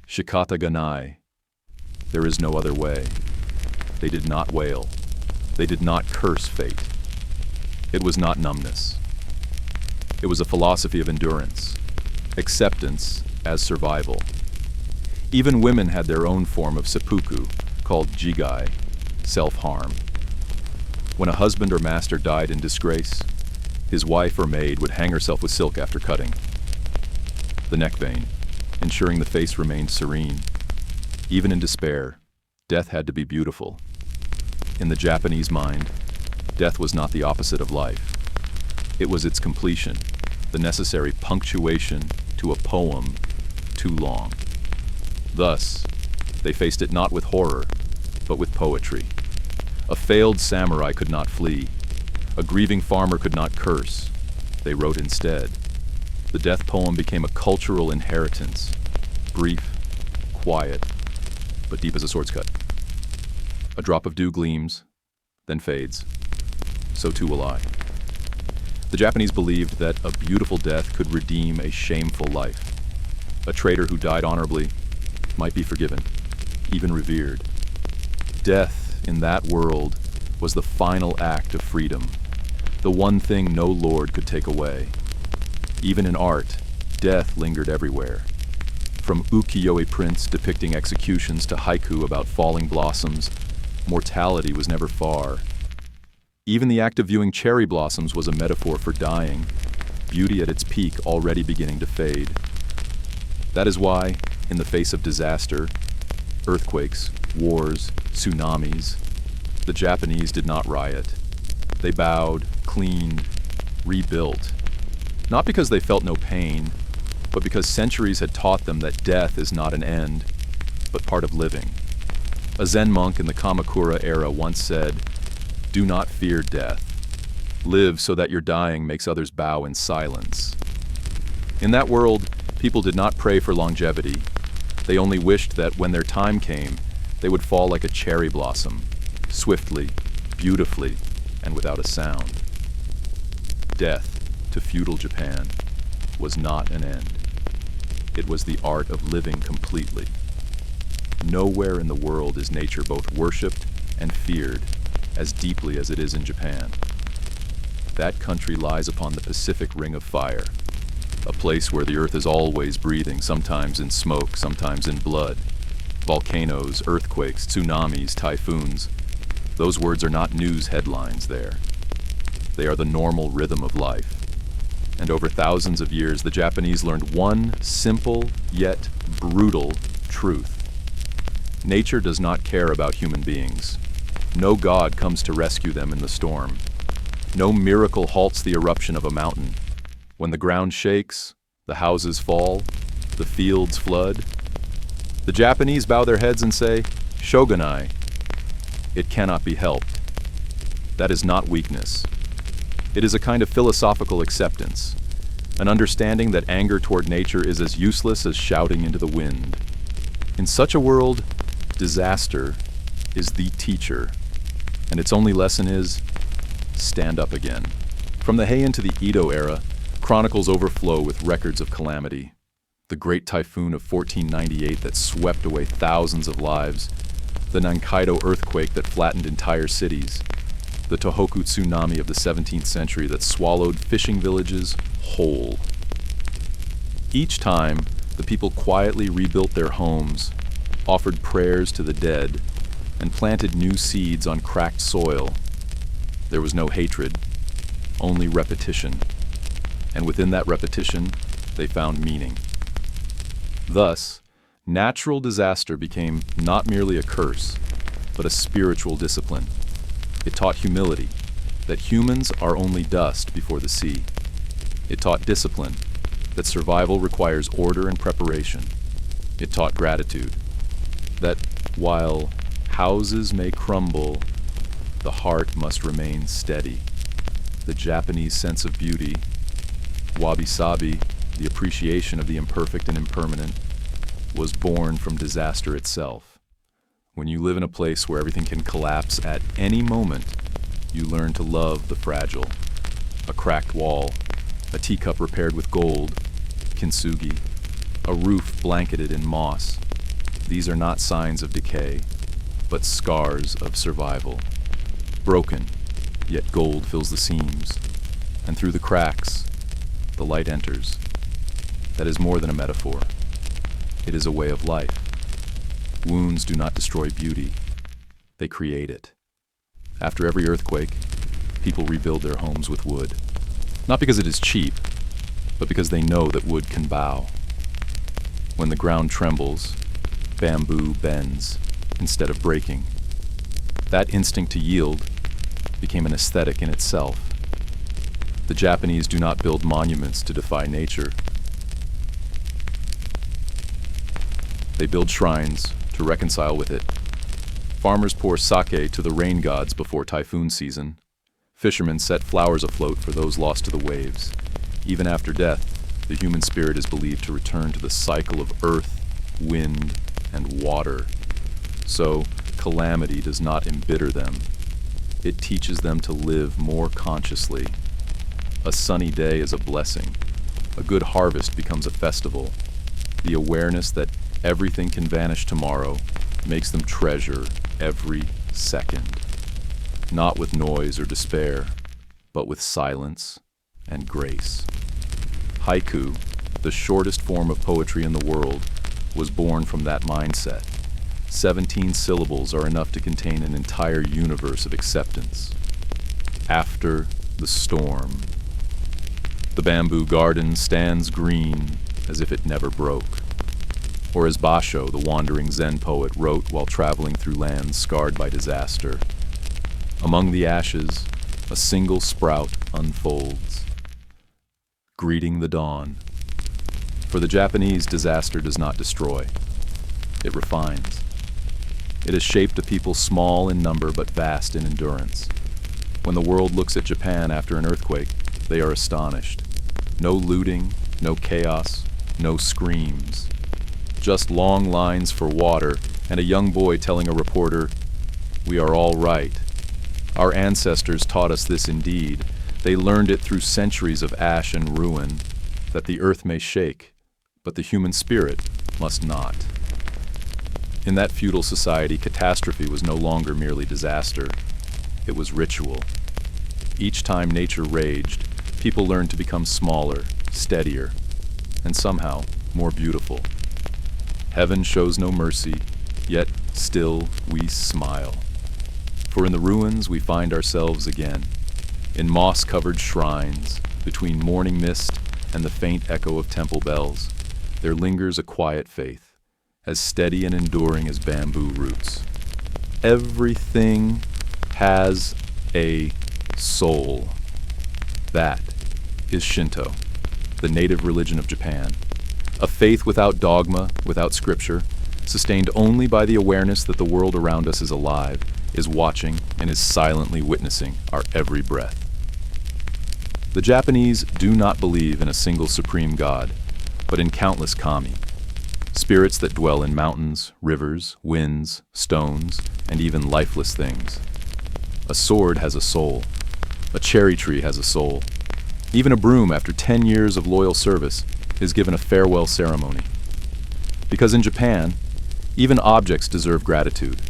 "Shikata ganai." There is no other way. They did not wail. They did not curse fate. It was not numbness. It was a philosophy of endurance, acceptance as survival. Even women had their own form of seppuku, called jigai, self-harm. When a husband or master died in disgrace, his wife or maid would hang herself with silk after cutting the neck vein, ensuring the face remained serene. Even in despair, death had to be beautiful. In the Japanese mind, death was not the opposite of life. It was its completion, the necessary punctuation to a poem too long. Thus, they faced it not with horror, but with poetry. A failed samurai could not flee. A grieving farmer could not curse. They wrote instead. The death poem became a cultural inheritance, brief, quiet, but deep as a sword's cut. A drop of dew gleams, then fades. So too will I. The Japanese believed that a beautiful death could redeem a shameful life. A traitor who died honorably might be forgiven, even revered. Death in that world was the final act of freedom, the one thing no lord could take away. Even in art, death lingered everywhere. From ukiyo-e prints depicting executions to haiku about falling blossoms, mortality was never far. Even the act of viewing cherry blossoms was a metaphor for dying, beauty at its peak already beginning to fade. That is why, in the face of disaster, earthquakes, wars, tsunamis, the Japanese did not riot. They bowed, cleaned, rebuilt. Not because they felt no pain, but because centuries had taught them that death is not an end, but part of living. A Zen monk in the Kamakura era once said, "Do not fear death. Live so that your dying makes others bow in silence." In that world, people did not pray for longevity. They only wished that when their time came, they would fall like a cherry blossom, swiftly, beautifully, and without a sound. Death, to feudal Japan, was not an end. It was the art of living completely. Nowhere in the world is nature both worshipped and feared as deeply as it is in Japan. That country lies upon the Pacific Ring of Fire, a place where the earth is always breathing, sometimes in smoke, sometimes in blood. Volcanoes, earthquakes, tsunamis, typhoons. Those words are not news headlines there. They are the normal rhythm of life. And over thousands of years, the Japanese learned one simple yet brutal truth. Nature does not care about human beings. No god comes to rescue them in the storm. No miracle halts the eruption of a mountain. When the ground shakes, the houses fall, the fields flood. The Japanese bow their heads and say, "Shogunai." It cannot be helped. That is not weakness. It is a kind of philosophical acceptance, an understanding that anger toward nature is as useless as shouting into the wind. In such a world, disaster is the teacher, and its only lesson is, stand up again. From the Heian to the Edo era, chronicles overflow with records of calamity. The Great Typhoon of 1498 that swept away thousands of lives, the Nankaido earthquake that flattened entire cities, the Tohoku tsunami of the 17th century that swallowed fishing villages whole. Each time, the people quietly rebuilt their homes, offered prayers to the dead, and planted new seeds on cracked soil. There was no hatred, only repetition. And within that repetition, they found meaning. Thus, natural disaster became not merely a curse, but a spiritual discipline. It taught humility, that humans are only dust before the sea. It taught discipline, that survival requires order and preparation. It taught gratitude, that while houses may crumble, the heart must remain steady. The Japanese sense of beauty, wabi-sabi, the appreciation of the imperfect and impermanent, was born from disaster itself. When you live in a place where everything can collapse at any moment, you learn to love the fragile. A cracked wall, a teacup repaired with gold, kintsugi, a roof blanketed in moss. These are not signs of decay, but scars of survival. Broken, yet gold fills the seams, and through the cracks, the light enters. That is more than a metaphor. It is a way of life. Wounds do not destroy beauty, they create it. After every earthquake, people rebuild their homes with wood. Not because it is cheap, but because they know that wood can bow. When the ground trembles, bamboo bends instead of breaking. That instinct to yield became an aesthetic in itself. The Japanese do not build monuments to defy nature. They build shrines to reconcile with it. Farmers pour sake to the rain gods before typhoon season. Fishermen set flowers afloat for those lost to the waves. Even after death, the human spirit is believed to return to the cycle of earth, wind, and water. So, calamity does not embitter them. It teaches them to live more consciously. A sunny day is a blessing. A good harvest becomes a festival. The awareness that everything can vanish tomorrow makes them treasure every second. Not with noise or despair, but with silence and grace. Haiku, the shortest form of poetry in the world, was born from that mindset. 17 syllables are enough to contain an entire universe of acceptance. After the storm. The bamboo garden stands green as if it never broke. Or as Basho, the wandering Zen poet, wrote while traveling through lands scarred by disaster. Among the ashes, a single sprout unfolds, greeting the dawn. For the Japanese, disaster does not destroy. It refines. It has shaped a people small in number but vast in endurance. When the world looks at Japan after an earthquake, they are astonished. No looting, no chaos, no screams. Just long lines for water and a young boy telling a reporter, "We are all right." Our ancestors taught us this indeed. They learned it through centuries of ash and ruin, that the earth may shake, but the human spirit must not. In that feudal society, catastrophe was no longer merely disaster. It was ritual. Each time nature raged, people learned to become smaller, steadier, and somehow more beautiful. Heaven shows no mercy, yet still we smile. For in the ruins we find ourselves again, in moss-covered shrines, between morning mist and the faint echo of temple bells, there lingers a quiet faith, as steady and enduring as bamboo roots. Everything has a soul. That is Shinto, the native religion of Japan. A faith without dogma, without scripture, sustained only by the awareness that the world around us is alive, is watching, and is silently witnessing our every breath. The Japanese do not believe in a single supreme god, but in countless kami, spirits that dwell in mountains, rivers, winds, stones, and even lifeless things. A sword has a soul. A cherry tree has a soul. Even a broom, after 10 years of loyal service, is given a farewell ceremony. Because in Japan, even objects deserve gratitude.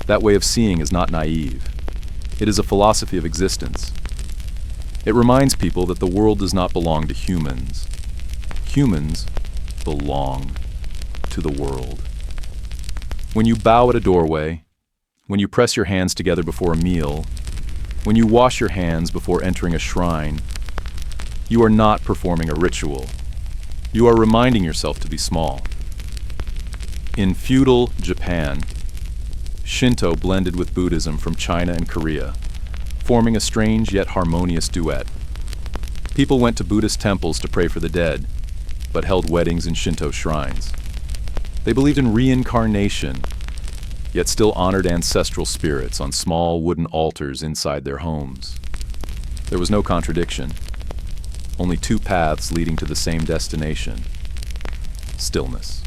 That way of seeing is not naive. It is a philosophy of existence. It reminds people that the world does not belong to humans. Humans belong to the world. When you bow at a doorway, when you press your hands together before a meal, when you wash your hands before entering a shrine, you are not performing a ritual. You are reminding yourself to be small. In feudal Japan, Shinto blended with Buddhism from China and Korea, forming a strange yet harmonious duet. People went to Buddhist temples to pray for the dead, but held weddings in Shinto shrines. They believed in reincarnation, yet still honored ancestral spirits on small wooden altars inside their homes. There was no contradiction, only two paths leading to the same destination: stillness.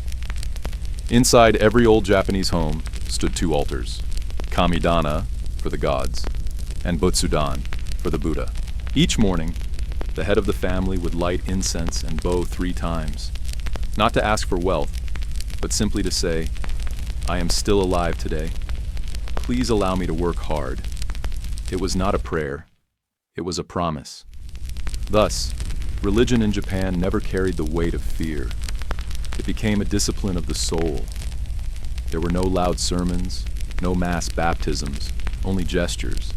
Inside every old Japanese home stood two altars, Kamidana for the gods, and Butsudan for the Buddha. Each morning, the head of the family would light incense and bow 3 times, not to ask for wealth, but simply to say, "I am still alive today. Please allow me to work hard." It was not a prayer, it was a promise. Thus, religion in Japan never carried the weight of fear. It became a discipline of the soul. There were no loud sermons, no mass baptisms, only gestures.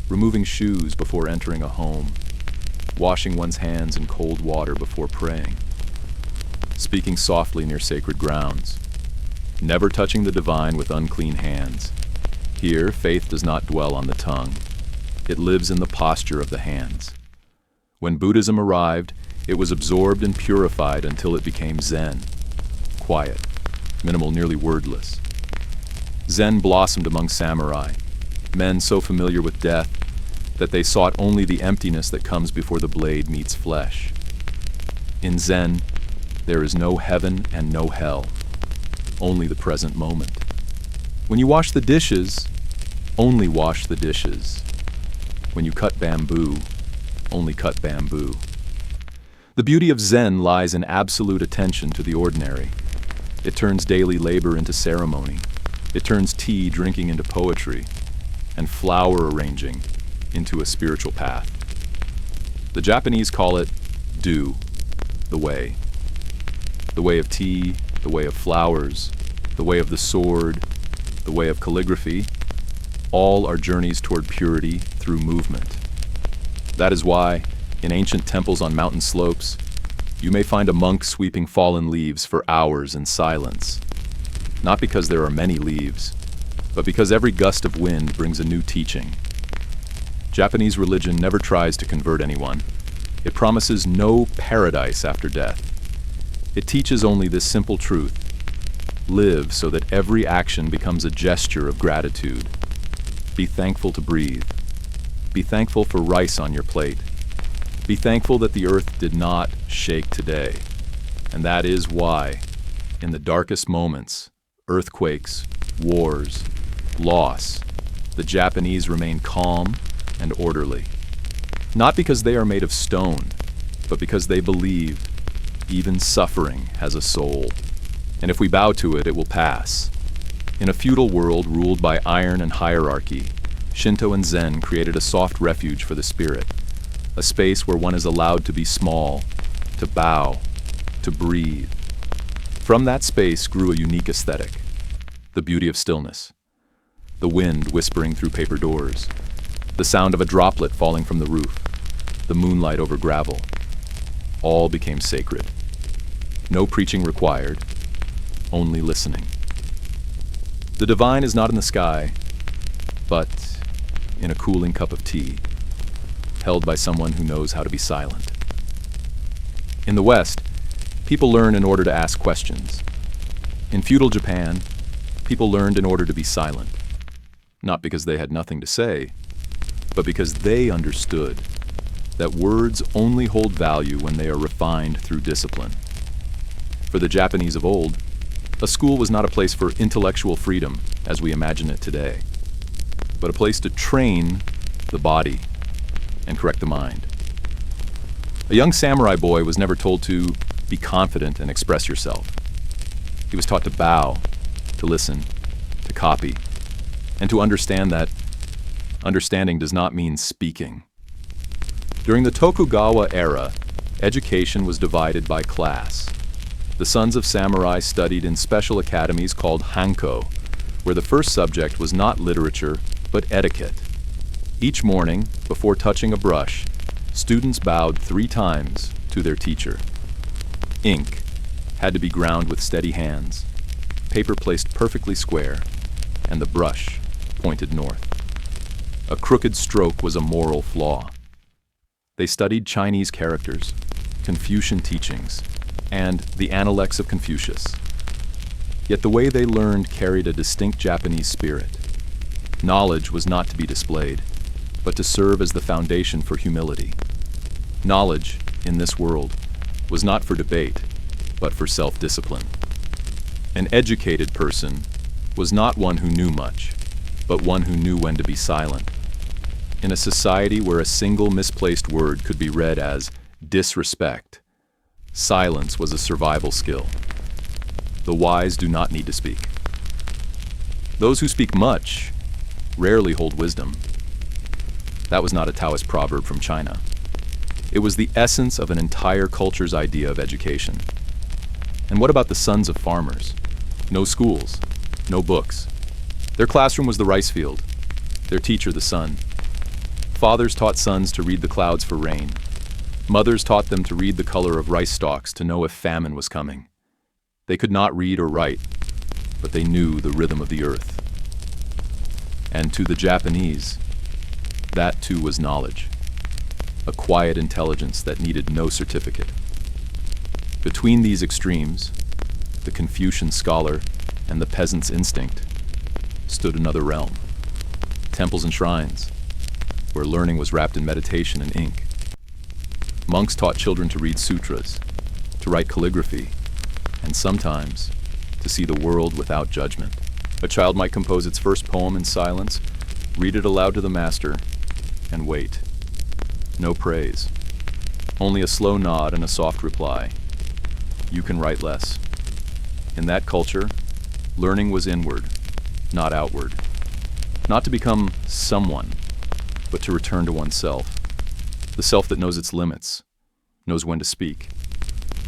Removing shoes before entering a home, washing one's hands in cold water before praying, speaking softly near sacred grounds, never touching the divine with unclean hands. Here, faith does not dwell on the tongue. It lives in the posture of the hands. When Buddhism arrived, it was absorbed and purified until it became Zen, quiet, minimal, nearly wordless. Zen blossomed among samurai, men so familiar with death that they sought only the emptiness that comes before the blade meets flesh. In Zen, there is no heaven and no hell, only the present moment. When you wash the dishes, only wash the dishes. When you cut bamboo, only cut bamboo. The beauty of Zen lies in absolute attention to the ordinary. It turns daily labor into ceremony. It turns tea drinking into poetry, and flower arranging into a spiritual path. The Japanese call it do, the way. The way of tea, the way of flowers, the way of the sword, the way of calligraphy, all are journeys toward purity through movement. That is why, in ancient temples on mountain slopes, you may find a monk sweeping fallen leaves for hours in silence. Not because there are many leaves, but because every gust of wind brings a new teaching. Japanese religion never tries to convert anyone. It promises no paradise after death. It teaches only this simple truth: live so that every action becomes a gesture of gratitude. Be thankful to breathe. Be thankful for rice on your plate. Be thankful that the earth did not shake today. And that is why, in the darkest moments, earthquakes, wars, loss, the Japanese remain calm and orderly. Not because they are made of stone, but because they believe even suffering has a soul. And if we bow to it, it will pass. In a feudal world ruled by iron and hierarchy, Shinto and Zen created a soft refuge for the spirit, a space where one is allowed to be small, to bow, to breathe. From that space grew a unique aesthetic, the beauty of stillness, the wind whispering through paper doors, the sound of a droplet falling from the roof, the moonlight over gravel. All became sacred. No preaching required, only listening. The divine is not in the sky, but in a cooling cup of tea, held by someone who knows how to be silent. In the West, people learn in order to ask questions. In feudal Japan, people learned in order to be silent, not because they had nothing to say, but because they understood that words only hold value when they are refined through discipline. For the Japanese of old, a school was not a place for intellectual freedom as we imagine it today, but a place to train the body and correct the mind. A young samurai boy was never told to be confident and express yourself. He was taught to bow, to listen, to copy, and to understand that understanding does not mean speaking. During the Tokugawa era, education was divided by class. The sons of samurai studied in special academies called hanko, where the first subject was not literature, but etiquette. Each morning, before touching a brush, students bowed 3 times to their teacher. Ink had to be ground with steady hands, paper placed perfectly square, and the brush pointed north. A crooked stroke was a moral flaw. They studied Chinese characters, Confucian teachings, and the Analects of Confucius. Yet the way they learned carried a distinct Japanese spirit. Knowledge was not to be displayed, but to serve as the foundation for humility. Knowledge, in this world, was not for debate, but for self-discipline. An educated person was not one who knew much, but one who knew when to be silent. In a society where a single misplaced word could be read as disrespect, silence was a survival skill. The wise do not need to speak. Those who speak much rarely hold wisdom. That was not a Taoist proverb from China. It was the essence of an entire culture's idea of education. And what about the sons of farmers? No schools, no books. Their classroom was the rice field, their teacher the sun. Fathers taught sons to read the clouds for rain. Mothers taught them to read the color of rice stalks to know if famine was coming. They could not read or write, but they knew the rhythm of the earth. And to the Japanese, that too was knowledge, a quiet intelligence that needed no certificate. Between these extremes, the Confucian scholar and the peasant's instinct, stood another realm. Temples and shrines, where learning was wrapped in meditation and ink. Monks taught children to read sutras, to write calligraphy, and sometimes to see the world without judgment. A child might compose its first poem in silence, read it aloud to the master, and wait. No praise. Only a slow nod and a soft reply. You can write less. In that culture, learning was inward, not outward. Not to become someone, but to return to oneself. The self that knows its limits, knows when to speak,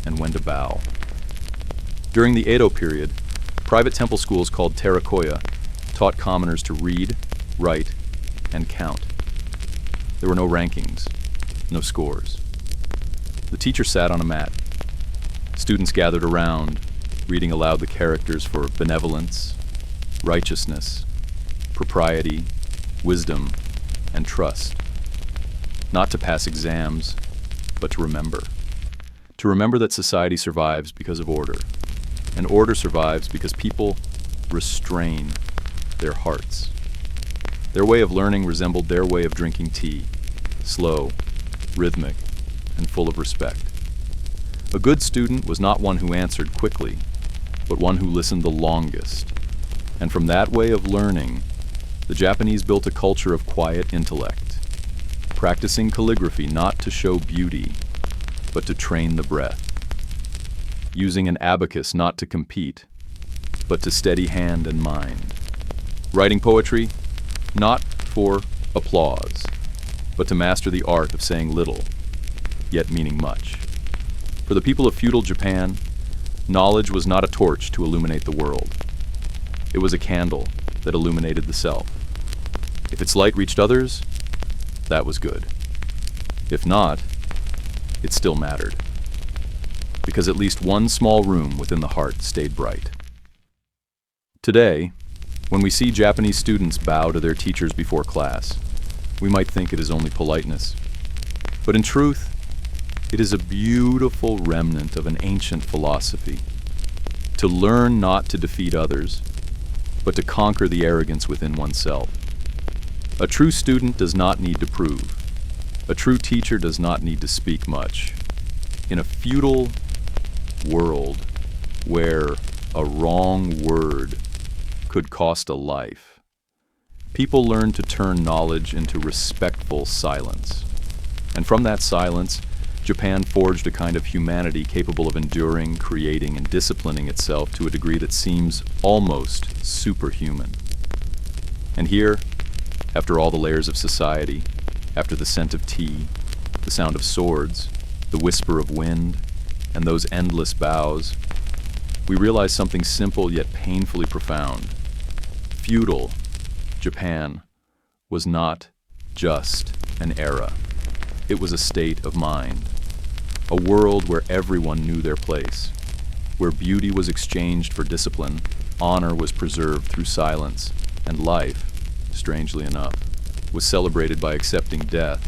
and when to bow. During the Edo period, private temple schools called terakoya taught commoners to read, write, and count. There were no rankings, no scores. The teacher sat on a mat. Students gathered around, reading aloud the characters for benevolence, righteousness, propriety, wisdom, and trust. Not to pass exams, but to remember. To remember that society survives because of order, and order survives because people restrain their hearts. Their way of learning resembled their way of drinking tea, slow, rhythmic, and full of respect. A good student was not one who answered quickly, but one who listened the longest. And from that way of learning, the Japanese built a culture of quiet intellect, practicing calligraphy not to show beauty, but to train the breath, using an abacus not to compete, but to steady hand and mind, writing poetry not for applause, but to master the art of saying little, yet meaning much. For the people of feudal Japan, knowledge was not a torch to illuminate the world. It was a candle that illuminated the self. If its light reached others, that was good. If not, it still mattered, because at least one small room within the heart stayed bright. Today, when we see Japanese students bow to their teachers before class, we might think it is only politeness. But in truth, it is a beautiful remnant of an ancient philosophy. To learn not to defeat others, but to conquer the arrogance within oneself. A true student does not need to prove. A true teacher does not need to speak much. In a feudal world where a wrong word could cost a life, people learn to turn knowledge into respectful silence. And from that silence, Japan forged a kind of humanity capable of enduring, creating, and disciplining itself to a degree that seems almost superhuman. And here, after all the layers of society, after the scent of tea, the sound of swords, the whisper of wind, and those endless bows, we realize something simple yet painfully profound. Feudal Japan was not just an era. It was a state of mind. A world where everyone knew their place, where beauty was exchanged for discipline, honor was preserved through silence, and life, strangely enough, was celebrated by accepting death.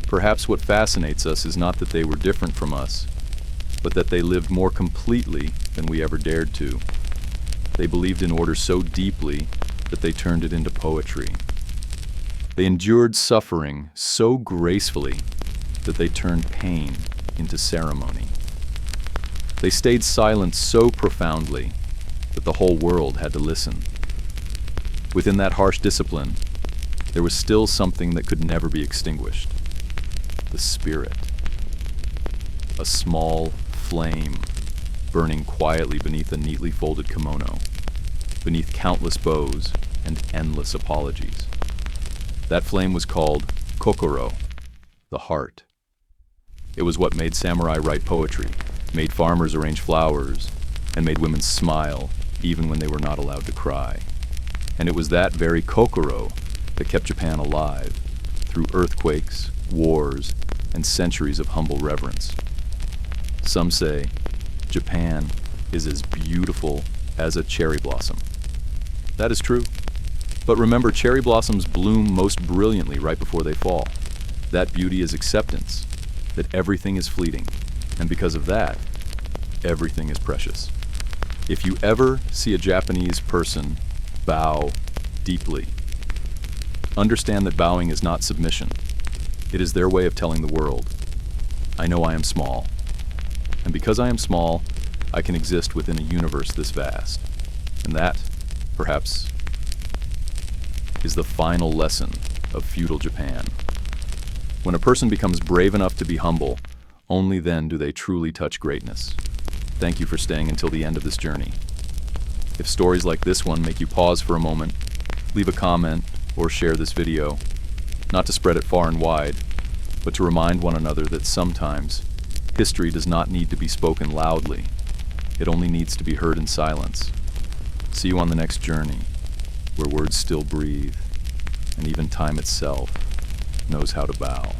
Perhaps what fascinates us is not that they were different from us, but that they lived more completely than we ever dared to. They believed in order so deeply that they turned it into poetry. They endured suffering so gracefully that they turned pain into ceremony. They stayed silent so profoundly that the whole world had to listen. Within that harsh discipline, there was still something that could never be extinguished. The spirit. A small flame burning quietly beneath a neatly folded kimono, beneath countless bows and endless apologies. That flame was called kokoro, the heart. It was what made samurai write poetry, made farmers arrange flowers, and made women smile even when they were not allowed to cry. And it was that very kokoro that kept Japan alive through earthquakes, wars, and centuries of humble reverence. Some say Japan is as beautiful as a cherry blossom. That is true. But remember, cherry blossoms bloom most brilliantly right before they fall. That beauty is acceptance, that everything is fleeting, and because of that, everything is precious. If you ever see a Japanese person bow deeply, understand that bowing is not submission. It is their way of telling the world, I know I am small, and because I am small, I can exist within a universe this vast. And that, perhaps, is the final lesson of feudal Japan. When a person becomes brave enough to be humble, only then do they truly touch greatness. Thank you for staying until the end of this journey. If stories like this one make you pause for a moment, leave a comment or share this video, not to spread it far and wide, but to remind one another that sometimes history does not need to be spoken loudly. It only needs to be heard in silence. See you on the next journey, where words still breathe, and even time itself knows how to bow.